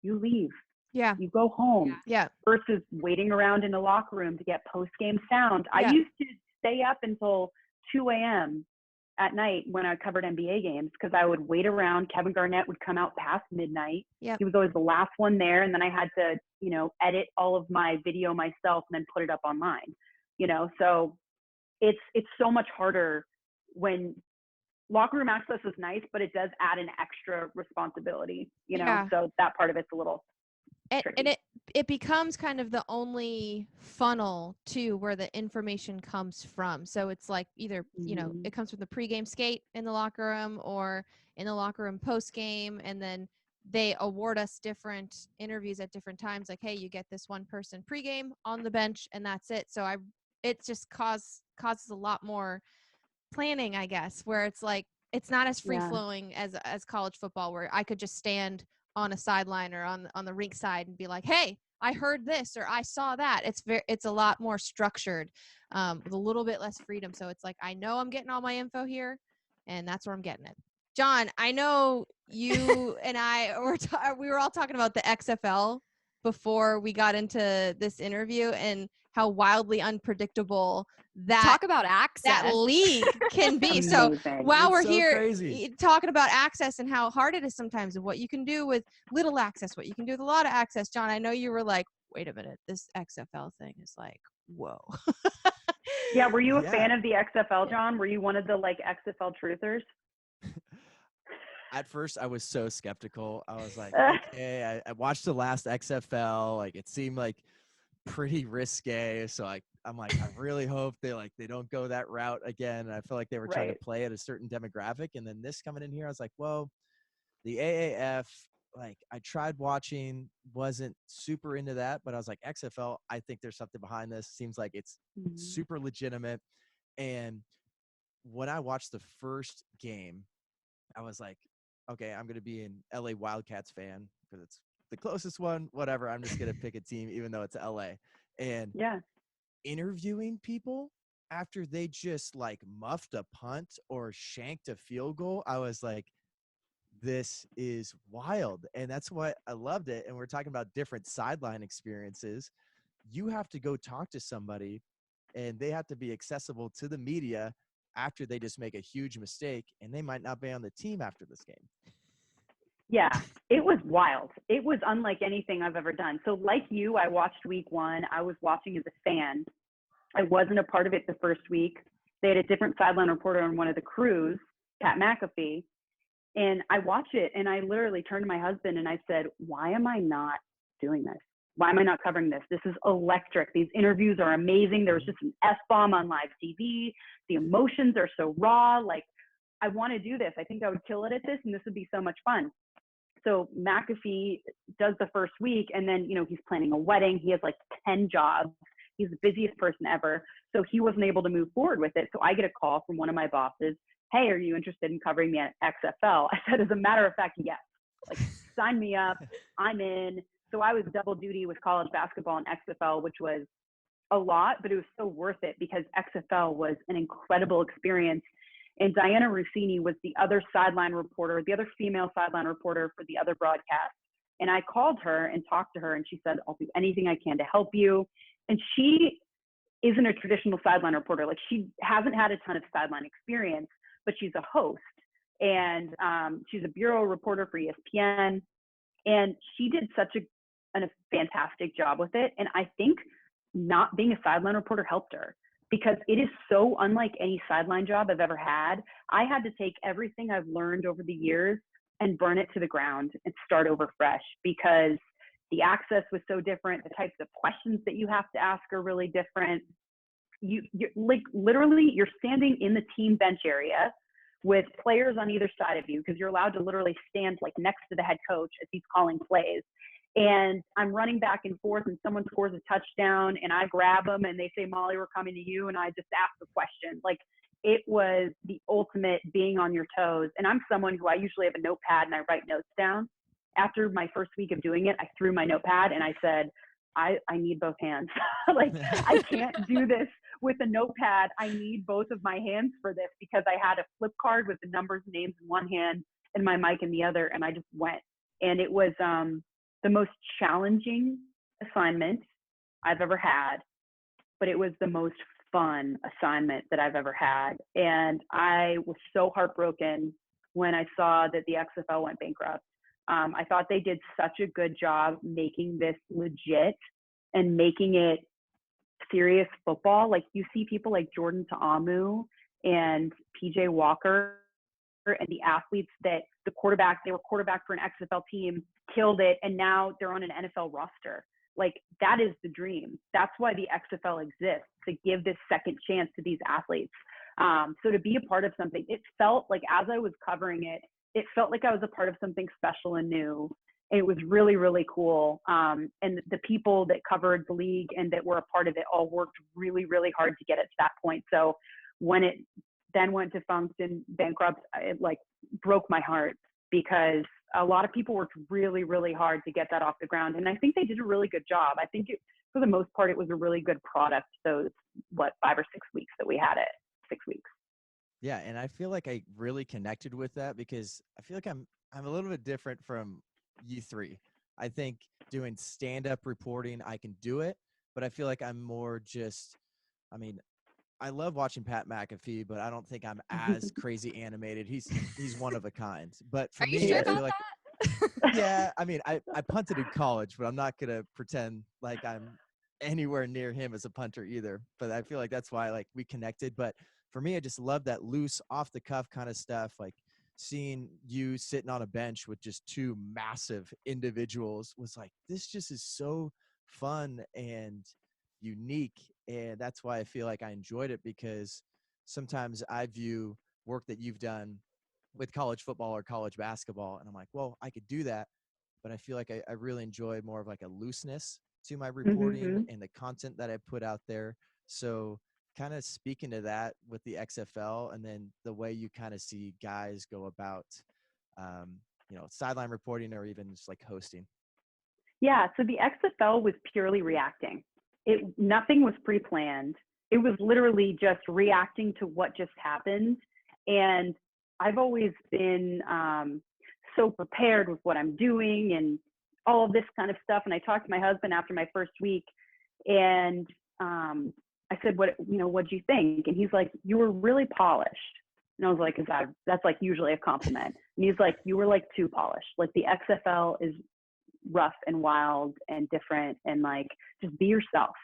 you leave. Yeah. You go home. Yeah. Versus waiting around in the locker room to get post-game sound. Yeah. I used to stay up until 2 a.m. at night when I covered NBA games because I would wait around. Kevin Garnett would come out past midnight. Yep. He was always the last one there. And then I had to, you know, edit all of my video myself and then put it up online, you know? So it's so much harder when locker room access is nice, but it does add an extra responsibility, you know? Yeah. So that part of it's a little tricky. And it becomes kind of the only funnel too where the information comes from. So it's like either, you know, it comes from the pregame skate in the locker room or in the locker room postgame, and then they award us different interviews at different times. Like, hey, you get this one person pregame on the bench and that's it. So it just causes a lot more planning, I guess, where it's like, it's not as free flowing as college football, where I could just stand on a sideline or on the rink side and be like, hey, I heard this or I saw that. It's a lot more structured, with a little bit less freedom. So it's like, I know I'm getting all my info here and that's where I'm getting it. John, I know you and I we were all talking about the XFL before we got into this interview and how wildly unpredictable talk about access that league can be. So while we're here talking about access and how hard it is sometimes and what you can do with little access, what you can do with a lot of access, John, I know you were like, wait a minute, this XFL thing is like, whoa. Yeah. Were you a fan of the XFL, John? Were you one of the like XFL truthers? At first, I was so skeptical. I was like, okay, I watched the last XFL. Like, it seemed like pretty risque. So I'm like, I really hope they don't go that route again. I feel like they were trying to play at a certain demographic. And then this coming in here, I was like, well, the AAF, like I tried watching, wasn't super into that, but I was like, XFL, I think there's something behind this. Seems like it's super legitimate. And when I watched the first game, I was like, okay, I'm going to be an LA Wildcats fan because it's the closest one, whatever. I'm just going to pick a team, even though it's LA. And interviewing people, after they just like muffed a punt or shanked a field goal, I was like, this is wild. And that's why I loved it. And we're talking about different sideline experiences. You have to go talk to somebody and they have to be accessible to the media after they just make a huge mistake, and they might not be on the team after this game. Yeah, it was wild. It was unlike anything I've ever done. So like you, I watched week 1. I was watching as a fan. I wasn't a part of it the first week. They had a different sideline reporter on one of the crews, Pat McAfee. And I watched it, and I literally turned to my husband and I said, why am I not doing this? Why am I not covering this? This is electric. These interviews are amazing. There was just an F-bomb on live TV. The emotions are so raw. Like, I want to do this. I think I would kill it at this, and this would be so much fun. So McAfee does the first week, and then, you know, he's planning a wedding. He has like 10 jobs. He's the busiest person ever. So he wasn't able to move forward with it. So I get a call from one of my bosses. Hey, are you interested in covering the XFL? I said, as a matter of fact, yes. Like, sign me up. I'm in. So I was double duty with college basketball and XFL, which was a lot, but it was so worth it because XFL was an incredible experience. And Diana Rossini was the other sideline reporter, the other female sideline reporter for the other broadcast. And I called her and talked to her, and she said, I'll do anything I can to help you. And she isn't a traditional sideline reporter. Like, she hasn't had a ton of sideline experience, but she's a host. And she's a bureau reporter for ESPN. And she did such a fantastic job with it. And I think not being a sideline reporter helped her, because it is so unlike any sideline job I've ever had. I had to take everything I've learned over the years and burn it to the ground and start over fresh, because the access was so different. The types of questions that you have to ask are really different. You're like, literally, you're standing in the team bench area with players on either side of you, because you're allowed to literally stand like next to the head coach as he's calling plays. And I'm running back and forth, and someone scores a touchdown, and I grab them, and they say, Molly, we're coming to you. And I just ask a question. Like, it was the ultimate being on your toes. And I'm someone who, I usually have a notepad and I write notes down. After my first week of doing it, I threw my notepad and I said, I need both hands. Like, I can't do this with a notepad. I need both of my hands for this, because I had a flip card with the numbers and names in one hand and my mic in the other. And I just went. And it was the most challenging assignment I've ever had, but it was the most fun assignment that I've ever had. And I was so heartbroken when I saw that the XFL went bankrupt. I thought they did such a good job making this legit and making it serious football. Like, you see people like Jordan Ta'amu and PJ Walker and the athletes that they were quarterback for an XFL team, killed it, and now they're on an NFL roster. Like, that is the dream. That's why the XFL exists, to give this second chance to these athletes. So to be a part of something, it felt like, as I was covering it, it felt like I was a part of something special and new. And it was really, really cool. And the people that covered the league and that were a part of it all worked really, really hard to get it to that point. So when it then went defunct and bankrupt, it like broke my heart, because a lot of people worked really, really hard to get that off the ground. And I think they did a really good job. I think for the most part, it was a really good product, those, 5 or 6 weeks that we had it, 6 weeks. Yeah, and I feel like I really connected with that, because I feel like I'm a little bit different from you three. I think doing stand-up reporting, I can do it, but I feel like I'm more just, I mean, I love watching Pat McAfee, but I don't think I'm as crazy animated. He's one of a kind. But for Are you me, sure I about feel like, that? yeah, I mean, I punted in college, but I'm not going to pretend like I'm anywhere near him as a punter either. But I feel like that's why, like, we connected. But for me, I just love that loose, off the cuff kind of stuff. Like, seeing you sitting on a bench with just two massive individuals was like, this just is so fun and unique. And that's why I feel like I enjoyed it, because sometimes I view work that you've done with college football or college basketball, and I'm like, well, I could do that, but I feel like I really enjoy more of like a looseness to my reporting and the content that I put out there. So kind of speaking to that with the XFL, and then the way you kind of see guys go about, sideline reporting or even just like hosting. Yeah, so the XFL was purely reacting. Nothing was pre-planned. it was literally just reacting to what just happened. And I've always been so prepared with what I'm doing and all of this kind of stuff. And I talked to my husband after my first week, and I said, what'd you think? And he's like, you were really polished. And I was like, that's like usually a compliment. And he's like, you were like too polished. Like the XFL is rough and wild and different, and like, just be yourself.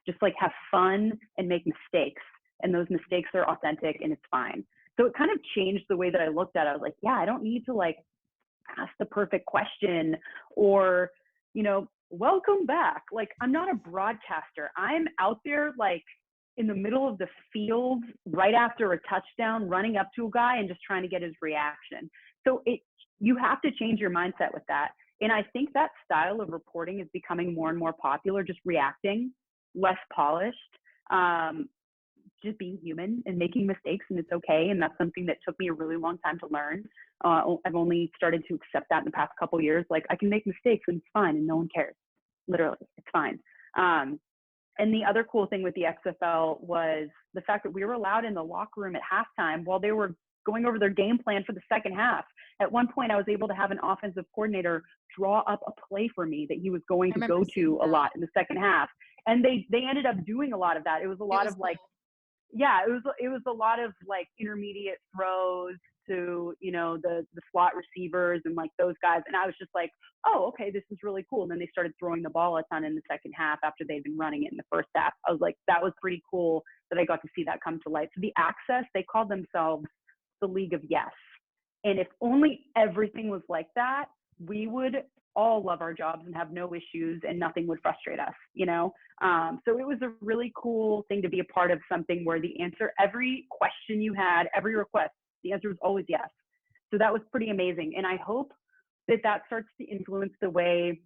Just like have fun and make mistakes. And those mistakes are authentic and it's fine. So it kind of changed the way that I looked at it. I was like, yeah, I don't need to like ask the perfect question or, welcome back. Like, I'm not a broadcaster. I'm out there like in the middle of the field right after a touchdown, running up to a guy and just trying to get his reaction. So you have to change your mindset with that. And I think that style of reporting is becoming more and more popular, just reacting, less polished, just being human and making mistakes, and it's okay. And that's something that took me a really long time to learn. I've only started to accept that in the past couple of years. Like, I can make mistakes and it's fine and no one cares. Literally, it's fine. And the other cool thing with the XFL was the fact that we were allowed in the locker room at halftime while they were going over their game plan for the second half. At one point, I was able to have an offensive coordinator draw up a play for me that he was going to go to a lot in the second half. And they ended up doing a lot of that. It was a lot of like, yeah, it was a lot of like intermediate throws to, the slot receivers and like those guys. And I was just like, oh, okay, this is really cool. And then they started throwing the ball a ton in the second half after they'd been running it in the first half. I was like, that was pretty cool that I got to see that come to light. So the Access, they called themselves the League of Yes. And if only everything was like that, we would all love our jobs and have no issues and nothing would frustrate us, So it was a really cool thing to be a part of something where the answer, every question you had, every request, the answer was always yes. So that was pretty amazing. And I hope that starts to influence the way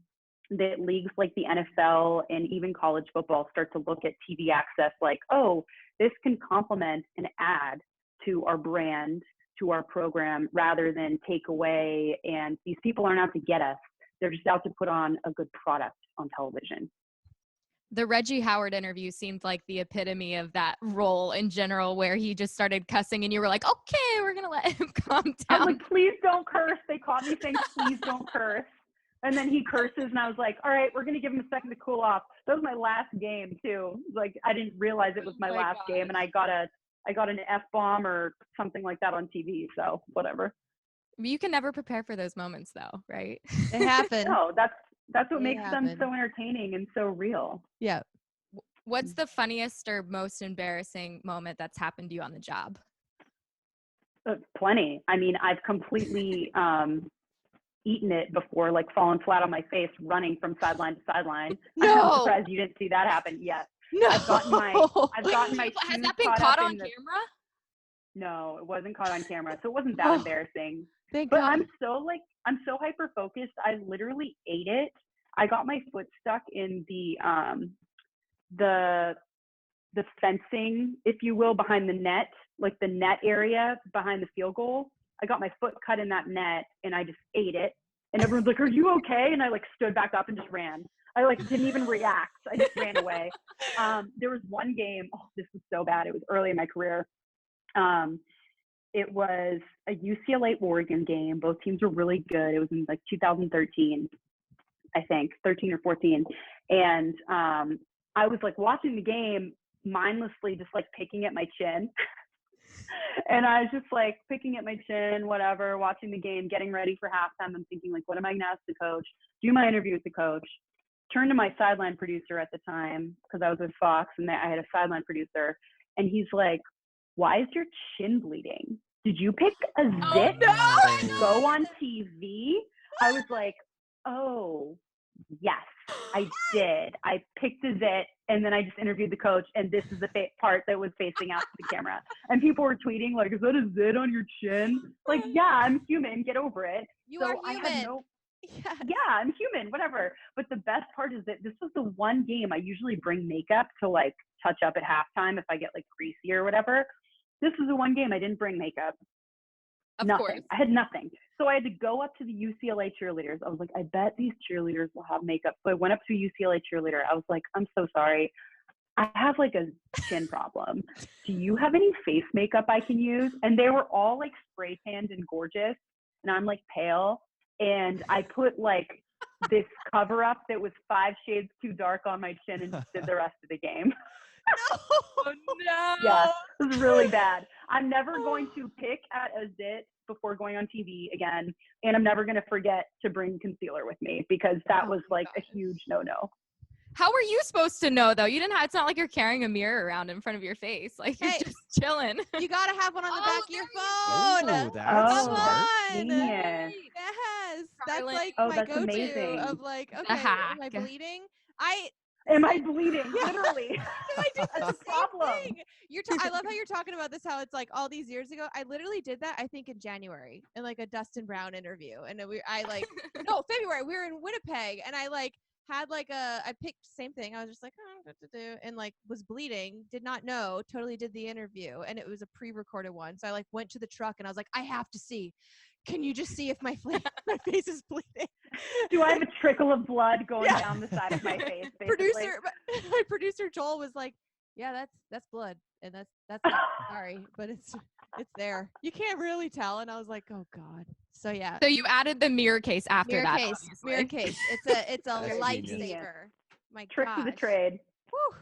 that leagues like the NFL and even college football start to look at TV access like, oh, this can complement and add to our brand, to our program, rather than take away. And these people aren't out to get us. They're just out to put on a good product on television. The Reggie Howard interview seemed like the epitome of that role in general, where he just started cussing and you were like, okay, we're going to let him calm down. I was like, please don't curse. They caught me saying, please don't curse. And then he curses and I was like, all right, we're going to give him a second to cool off. That was my last game too. Like, I didn't realize it was my last game, and I got an F-bomb or something like that on TV. So whatever. You can never prepare for those moments though, right? It happens. No, that's what makes them so entertaining and so real. Yeah. What's the funniest or most embarrassing moment that's happened to you on the job? Plenty. I mean, I've completely eaten it before, like fallen flat on my face, running from sideline to sideline. No. I'm surprised you didn't see that happen yet. No. I've gotten my Has that been caught on camera? No, it wasn't caught on camera. So it wasn't that embarrassing. Thank But God. I'm so hyper focused. I literally ate it. I got my foot stuck in the fencing, if you will, behind the net, like the net area behind the field goal. I got my foot cut in that net and I just ate it. And everyone's like, are you okay? And I like stood back up and just ran. I like didn't even react. I just ran away. There was one game. Oh, this was so bad. It was early in my career. It was a UCLA-Oregon game. Both teams were really good. It was in like 2013, I think, 13 or 14. And I was like watching the game mindlessly, just like picking at my chin. And I was just like picking at my chin, whatever, watching the game, getting ready for halftime. I'm thinking like, what am I going to ask the coach? Do my interview with the coach. Turn to my sideline producer at the time, because I was with Fox and I had a sideline producer. And he's like, why is your chin bleeding? Did you pick a zit to go on TV? I was like, oh, yes, I did. I picked a zit, and then I just interviewed the coach, and this is the part that was facing out to the camera. And people were tweeting, like, is that a zit on your chin? Like, yeah, I'm human. Get over it. You are human. Yeah, I'm human, whatever. But the best part is that this was the one game I usually bring makeup to, like, touch up at halftime if I get, like, greasy or whatever. This was the one game I didn't bring makeup. Of nothing. course. I had nothing. So I had to go up to the UCLA cheerleaders. I was like, I bet these cheerleaders will have makeup. So I went up to a UCLA cheerleader. I was like, I'm so sorry. I have like a chin problem. Do you have any face makeup I can use? And they were all like spray tanned and gorgeous. And I'm like pale. And I put like this cover up that was 5 shades too dark on my chin and just did the rest of the game. Oh no. Yeah, it was really bad. I'm never going to pick at a zit before going on TV again. And I'm never going to forget to bring concealer with me because that was like a huge no-no. How were you supposed to know though? You didn't have, it's not like you're carrying a mirror around in front of your face. Like you're Hey, just chilling. You gotta have one on the Oh, back of your there phone. Ooh, that's Come smart. on. Genius. Yes. That's Carlin. like Oh, my that's go-to amazing. of like, okay, am I hack. bleeding? I Am I bleeding? Yeah. Literally. I did the That's a same problem. thing. I love how you're talking about this, how it's like all these years ago. I literally did that, I think, in January in like a Dustin Brown interview. And no, February. We were in Winnipeg and I like had like I picked same thing. I was just like, oh, what to do, and like was bleeding, did not know, totally did the interview, and it was a pre-recorded one. So I like went to the truck and I was like, I have to see. Can you just see if my face is bleeding? Do I have a trickle of blood going down the side of my face? Basically? My producer Joel was like, yeah, that's blood, and that's sorry, but it's there. You can't really tell. And I was like, oh god. So yeah. So you added the mirror case after Mirror that. case. Obviously. Mirror case. It's a That's lifesaver. My Trick gosh. of the trade. Whew.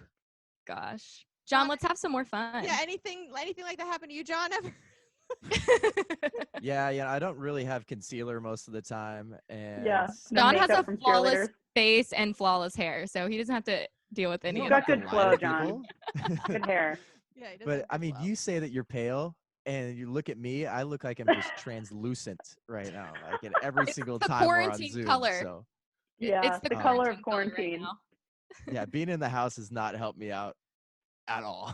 Gosh. John, let's have some more fun. Yeah, anything like that happened to you, John, ever? Yeah, I don't really have concealer most of the time, and Yeah. No John has makeup a from flawless cheerleaders. face and flawless hair, so he doesn't have to deal with any you of don't got have that. to good lie to flow, John. people. Good hair. Yeah, he does But have I good mean, flow. you say that you're pale, and you look at me. I look like I'm just translucent right now, like in every It's single the time we're on quarantine Zoom. color. So Yeah. It's the color of color right quarantine. now. yeah, being in the house has not helped me out at all.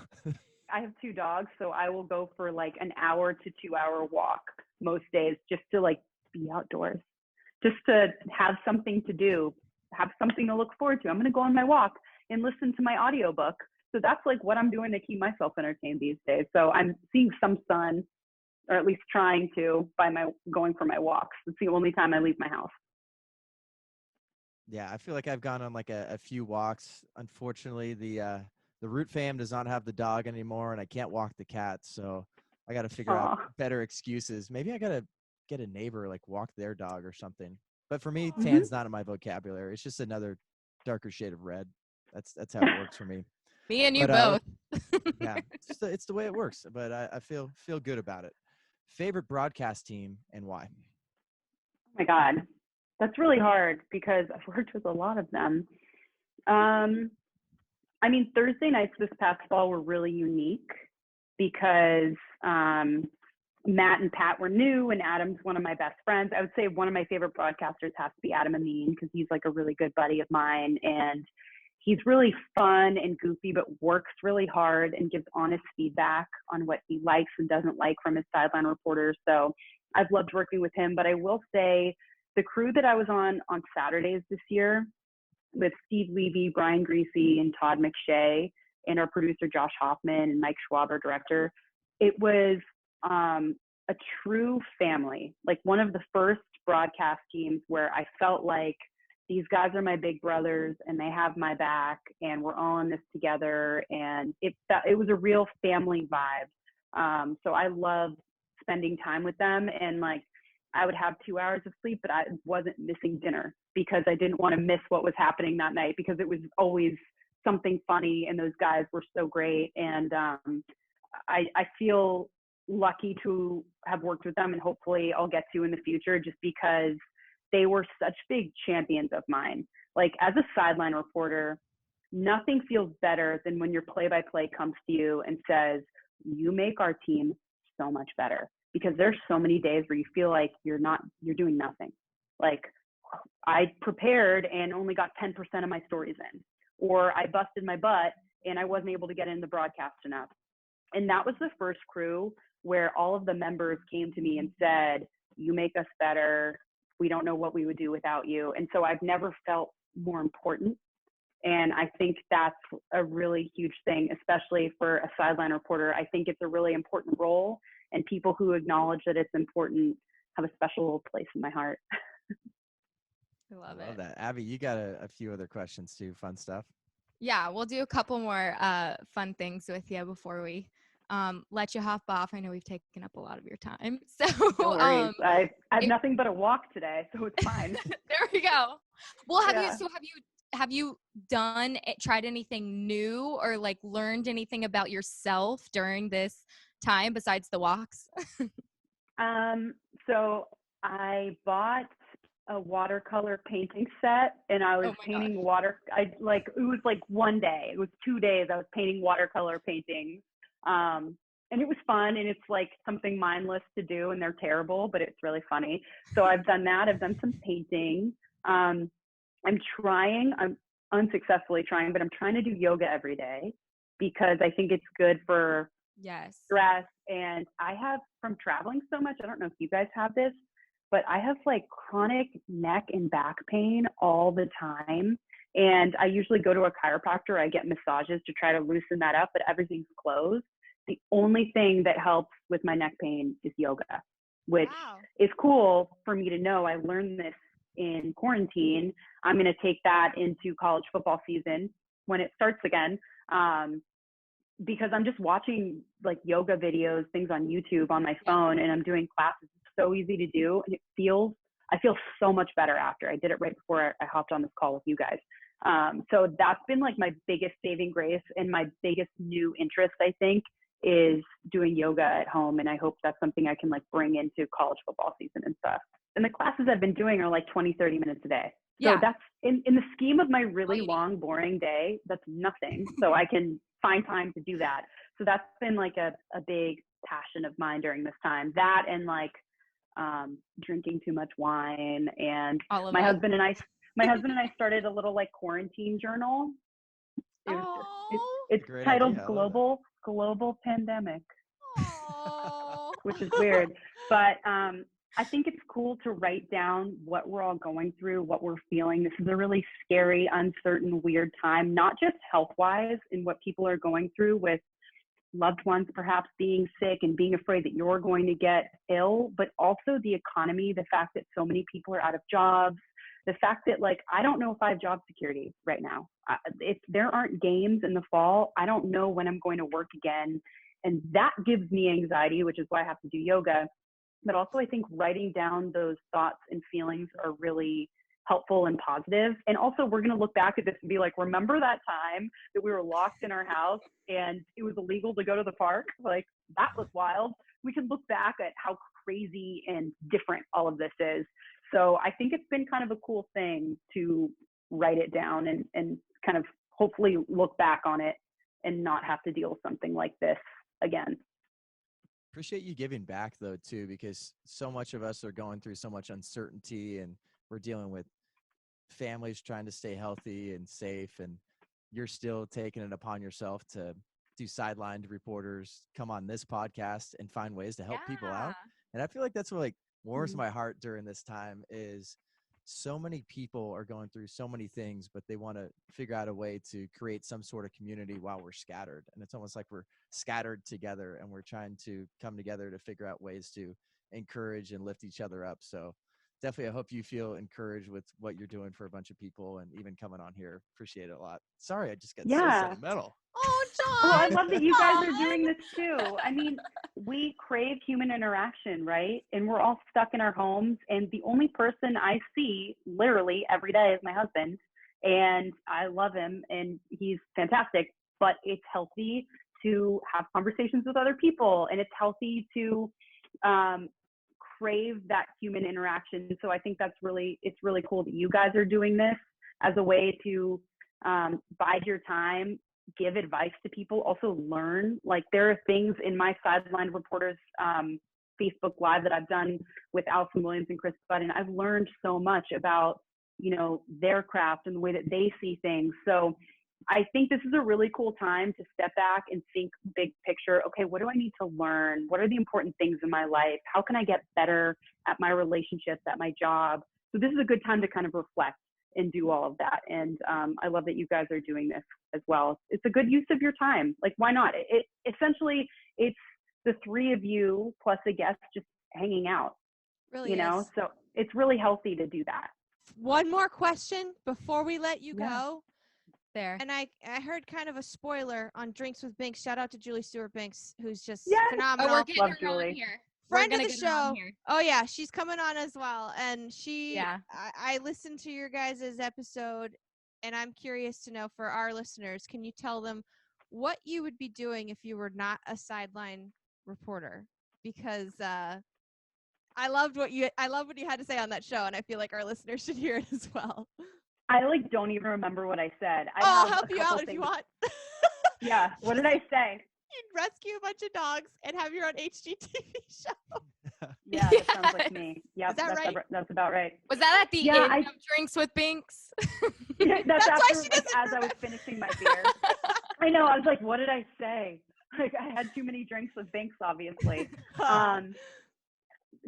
I have 2 dogs, so I will go for like an hour to 2-hour walk most days just to like be outdoors, just to have something to do, have something to look forward to. I'm going to go on my walk and listen to my audiobook. So that's like what I'm doing to keep myself entertained these days. So I'm seeing some sun, or at least trying to, by going for my walks. It's the only time I leave my house. Yeah, I feel like I've gone on like a few walks. Unfortunately, the Root fam does not have the dog anymore, and I can't walk the cat. So I got to figure out Aw. better excuses. Maybe I got to get a neighbor, like walk their dog or something. But for me, Mhm. tan's not in my vocabulary. It's just another darker shade of red. That's how it works for me. Me and you But, both. Yeah, it's the way it works. But I feel good about it. Favorite broadcast team and why? Oh my God, that's really hard because I've worked with a lot of them. I mean, Thursday nights this past fall were really unique because Matt and Pat were new, and Adam's one of my best friends. I would say one of my favorite broadcasters has to be Adam Amin because he's like a really good buddy of mine, and he's really fun and goofy, but works really hard and gives honest feedback on what he likes and doesn't like from his sideline reporters. So I've loved working with him. But I will say the crew that I was on Saturdays this year with Steve Levy, Brian Greasy, and Todd McShay, and our producer Josh Hoffman and Mike Schwab, our director, it was a true family, like one of the first broadcast teams where I felt like these guys are my big brothers and they have my back and we're all in this together. And it was a real family vibe. So I love spending time with them, and like I would have 2 hours of sleep, but I wasn't missing dinner because I didn't want to miss what was happening that night because it was always something funny and those guys were so great. And I feel lucky to have worked with them, and hopefully I'll get to in the future just because they were such big champions of mine. Like as a sideline reporter, nothing feels better than when your play-by-play comes to you and says, you make our team so much better, because there's so many days where you feel like you're doing nothing. Like I prepared and only got 10% of my stories in, or I busted my butt and I wasn't able to get in the broadcast enough. And that was the first crew where all of the members came to me and said, you make us better. We don't know what we would do without you. And so I've never felt more important. And I think that's a really huge thing, especially for a sideline reporter. I think it's a really important role, and people who acknowledge that it's important have a special place in my heart. I love I love it. that. Abby, you got a few other questions too. Fun stuff. Yeah, we'll do a couple more fun things with you before we let you hop off. I know we've taken up a lot of your time. So No worries. I have it- nothing but a walk today, so it's fine. there we go. Well, Yeah. have you tried anything new or like learned anything about yourself during this time besides the walks? So I bought a watercolor painting set, and I was Oh my painting gosh. it was like one day. It was 2 days I was painting watercolor paintings. And it was fun, and it's like something mindless to do, and they're terrible, but it's really funny. So I've done that. I've done some painting. I'm unsuccessfully trying, but I'm trying to do yoga every day because I think it's good for Yes. stress. And I have, from traveling so much, I don't know if you guys have this, but I have like chronic neck and back pain all the time. And I usually go to a chiropractor. I get massages to try to loosen that up, but everything's closed. The only thing that helps with my neck pain is yoga, which Wow. is cool for me to know. I learned this in quarantine. I'm going to take that into college football season when it starts again. Because I'm just watching like yoga videos, things on YouTube on my phone, and I'm doing classes. It's so easy to do, and I feel so much better after. I did it right before I hopped on this call with you guys. So that's been like my biggest saving grace, and my biggest new interest, I think, is doing yoga at home. And I hope that's something I can like bring into college football season and stuff. And the classes I've been doing are like 20, 30 minutes a day. So Yeah. that's in the scheme of my really you need. long, boring day, that's nothing. So I can find time to do that. So that's been like a big passion of mine during this time. That and like drinking too much wine. And All of my us. husband and I started a little like quarantine journal. It was just, Oh. it's Great titled idea. I love it. Global Pandemic, Oh. which is weird. But I think it's cool to write down what we're all going through, what we're feeling. This is a really scary, uncertain, weird time, not just health-wise in what people are going through with loved ones perhaps being sick and being afraid that you're going to get ill, but also the economy, the fact that so many people are out of jobs, the fact that like, I don't know if I have job security right now. If there aren't games in the fall, I don't know when I'm going to work again. And that gives me anxiety, which is why I have to do yoga. But also I think writing down those thoughts and feelings are really helpful and positive. And also we're going to look back at this and be like, remember that time that we were locked in our house and it was illegal to go to the park? Like that was wild. We can look back at how crazy and different all of this is. So I think it's been kind of a cool thing to write it down and kind of hopefully look back on it and not have to deal with something like this again. Appreciate you giving back though too, because so much of us are going through so much uncertainty, and we're dealing with families trying to stay healthy and safe, and you're still taking it upon yourself to do sidelined reporters, come on this podcast and find ways to help people out. And I feel like that's what like warms my heart during this time is so many people are going through so many things, but they want to figure out a way to create some sort of community while we're scattered. And it's almost like we're scattered together and we're trying to come together to figure out ways to encourage and lift each other up. So definitely, I hope you feel encouraged with what you're doing for a bunch of people and even coming on here. Appreciate it a lot. Sorry, I just got so sentimental. Oh, Well, I John. love that you guys are John. doing this too. I mean, we crave human interaction, right? And we're all stuck in our homes. And the only person I see literally every day is my husband. And I love him and he's fantastic. But it's healthy to have conversations with other people. And it's healthy to crave that human interaction. So I think it's really cool that you guys are doing this as a way to bide your time, give advice to people, also learn. Like there are things in my Sidelined Reporters Facebook Live that I've done with Allison Williams and Chris Budden. I've learned so much about, you know, their craft and the way that they see things. So I think this is a really cool time to step back and think big picture. Okay, what do I need to learn? What are the important things in my life? How can I get better at my relationships, at my job? So this is a good time to kind of reflect and do all of that. And I love that you guys are doing this as well. It's a good use of your time. Like, why not? It essentially, it's the three of you plus a guest just hanging out, Really you know? is. So it's really healthy to do that. One more question before we let you Yeah. go. there. And I heard kind of a spoiler on Drinks with Binks. Shout out to Julie Stewart-Binks, who's just Yes. Oh, phenomenal. we're getting Love her on Julie. here. Friend We're of gonna the get her on show. here. Oh yeah, she's coming on as well. And Yeah. I listened to your guys' episode, and I'm curious to know for our listeners, can you tell them what you would be doing if you were not a sideline reporter? Because I loved what you had to say on that show, and I feel like our listeners should hear it as well. I don't even remember what I said. I'll have help a you couple out if you things. want. Yeah. What did I say? You'd rescue a bunch of dogs and have your own HGTV show. Yeah, that sounds like me. Yep, Is that right? That's about right. Was that at the Yeah, end of Drinks with Binks? Yeah, that's why after, she like, doesn't as I was finishing my beer. I know. I was like, what did I say? Like, I had too many drinks with Binks, obviously.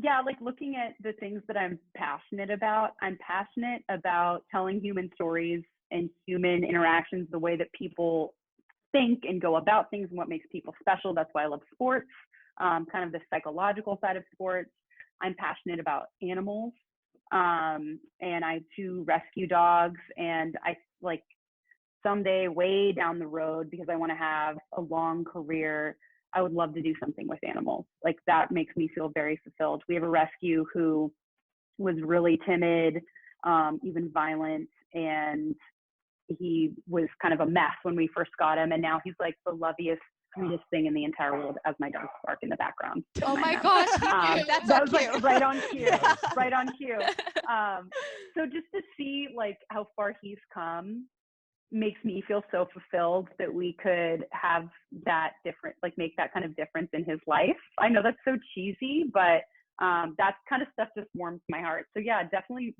Yeah, like looking at the things that I'm passionate about. I'm passionate about telling human stories and human interactions, the way that people think and go about things and what makes people special. That's why I love sports, kind of the psychological side of sports. I'm passionate about animals, and I too rescue dogs, and I like someday way down the road, because I want to have a long career, I would love to do something with animals. Like that makes me feel very fulfilled. We have a rescue who was really timid, even violent, and he was kind of a mess when we first got him. And now he's like the loveliest, sweetest thing in the entire world, as my dogs bark in the background. Oh my gosh. That's that on was cue. like right on cue, Yeah. right on cue. So just to see like how far he's come makes me feel so fulfilled that we could have that different, like make that kind of difference in his life. I know that's so cheesy, but that kind of stuff just warms my heart. So yeah, definitely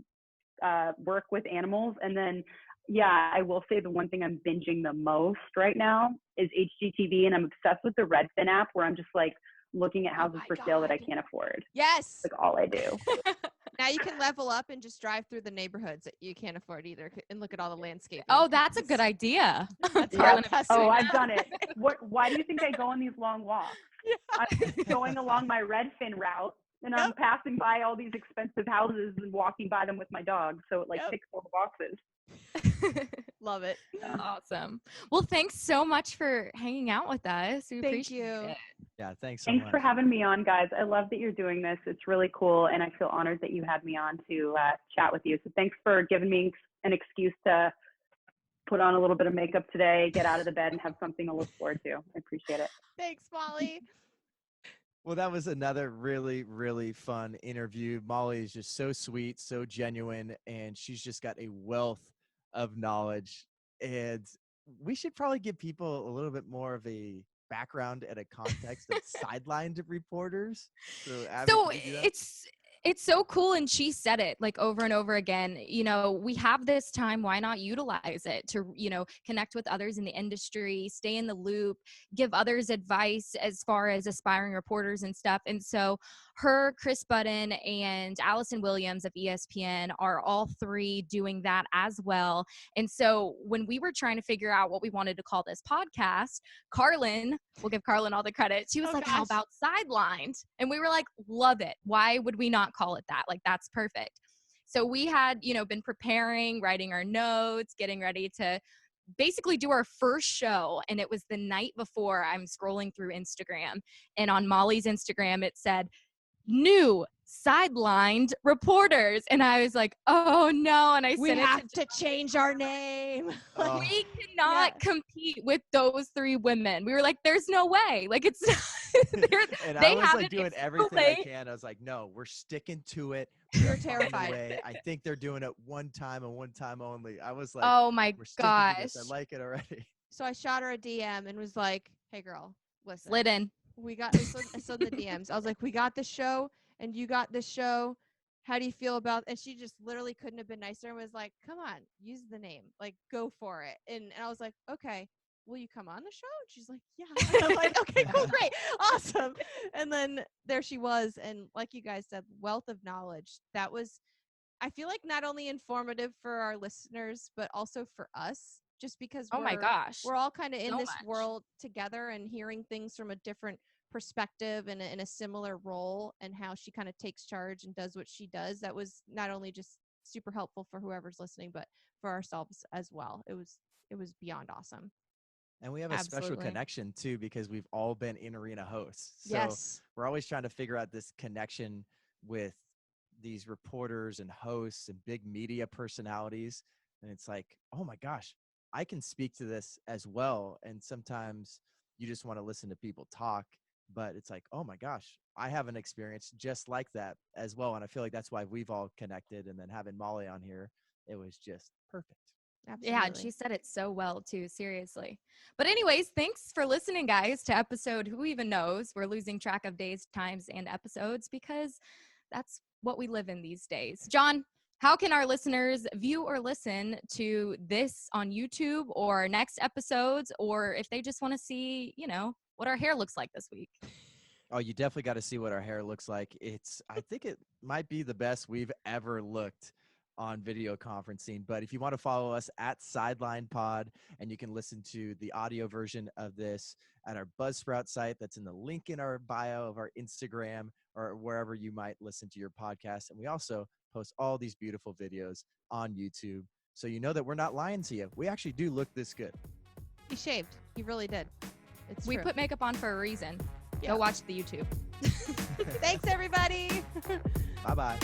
work with animals. And then, yeah, I will say the one thing I'm binging the most right now is HGTV, and I'm obsessed with the Redfin app, where I'm just like looking at houses my for sale that I God. can't afford. Yes. Like all I do. Now you can level up and just drive through the neighborhoods that you can't afford either, and look at all the landscaping. Oh, that's a good idea. That's Yeah. all that's Oh, doing I've now. done it. Why do you think I go on these long walks? I'm going along my Redfin route, and I'm passing by all these expensive houses and walking by them with my dog. So it like ticks all the boxes. Love it. Awesome. Well, thanks so much for hanging out with us. We Thank appreciate you. it. Yeah, thanks so Thanks much. for having me on, guys. I love that you're doing this. It's really cool, and I feel honored that you had me on to chat with you. So thanks for giving me an excuse to put on a little bit of makeup today, get out of the bed, and have something to look forward to. I appreciate it. Thanks, Molly. Well, that was another really, really fun interview. Molly is just so sweet, so genuine, and she's just got a wealth of knowledge. And we should probably give people a little bit more of a background and a context of sidelined reporters. So, Abby, So can you do that? it's so cool, and she said it like over and over again. You know, we have this time, why not utilize it to, you know, connect with others in the industry, stay in the loop, give others advice as far as aspiring reporters and stuff. And so her, Chris Budden, and Allison Williams of ESPN are all three doing that as well. And so when we were trying to figure out what we wanted to call this podcast, Carlin, we'll give Carlin all the credit, she was Oh, like, how gosh. about Sidelined? And we were like, love it. Why would we not call it that? Like, that's perfect. So we had, you know, been preparing, writing our notes, getting ready to basically do our first show. And it was the night before. I'm scrolling through Instagram, and on Molly's Instagram, it said, new sidelined reporters. And I was like, oh no. And I We sent it have to change our name. Oh. we cannot compete with those three women. We were like, there's no way. Like, it's And they I was have like it. doing It's too everything I late. can. I was like, no, we're sticking to it. We were We're finding a terrified. way. I think they're doing it one time and one time only. I was like, Oh my we're sticking to gosh. this. I like it already. So I shot her a DM and was like, hey, girl, listen. Slid in. We got I saw the DMs. I was like, we got this show and you got this show. How do you feel about, and she just literally couldn't have been nicer and was like, come on, use the name, like go for it. And I was like, okay, will you come on the show? And she's like, yeah. And I'm like, okay, cool, great, awesome. And then there she was, and like you guys said, wealth of knowledge. That was, I feel like, not only informative for our listeners but also for us, just because Oh my gosh. we're all kind of in So this much. world together and hearing things from a different perspective and in a similar role, and how she kind of takes charge and does what she does. That was not only just super helpful for whoever's listening, but for ourselves as well. It was beyond awesome. And we have a special Absolutely. connection too, because we've all been in arena hosts. So Yes. we're always trying to figure out this connection with these reporters and hosts and big media personalities. And it's like, oh my gosh, I can speak to this as well. And sometimes you just want to listen to people talk, but it's like, oh my gosh, I have an experience just like that as well. And I feel like that's why we've all connected. And then having Molly on here, it was just perfect. Absolutely. Yeah, and she said it so well too, seriously. But anyways, thanks for listening, guys, to episode Who Even Knows. We're losing track of days, times, and episodes because that's what we live in these days. John, how can our listeners view or listen to this on YouTube or next episodes, or if they just want to see, what our hair looks like this week? Oh, you definitely got to see what our hair looks like. I think it might be the best we've ever looked on video conferencing. But if you want to follow us at Sideline Pod, and you can listen to the audio version of this at our Buzzsprout site, that's in the link in our bio of our Instagram or wherever you might listen to your podcast. And we also post all these beautiful videos on YouTube. So you know that we're not lying to you. We actually do look this good. He shaved. He really did. We true. put makeup on for a reason. Yeah. Go watch the YouTube. Thanks, everybody. Bye-bye.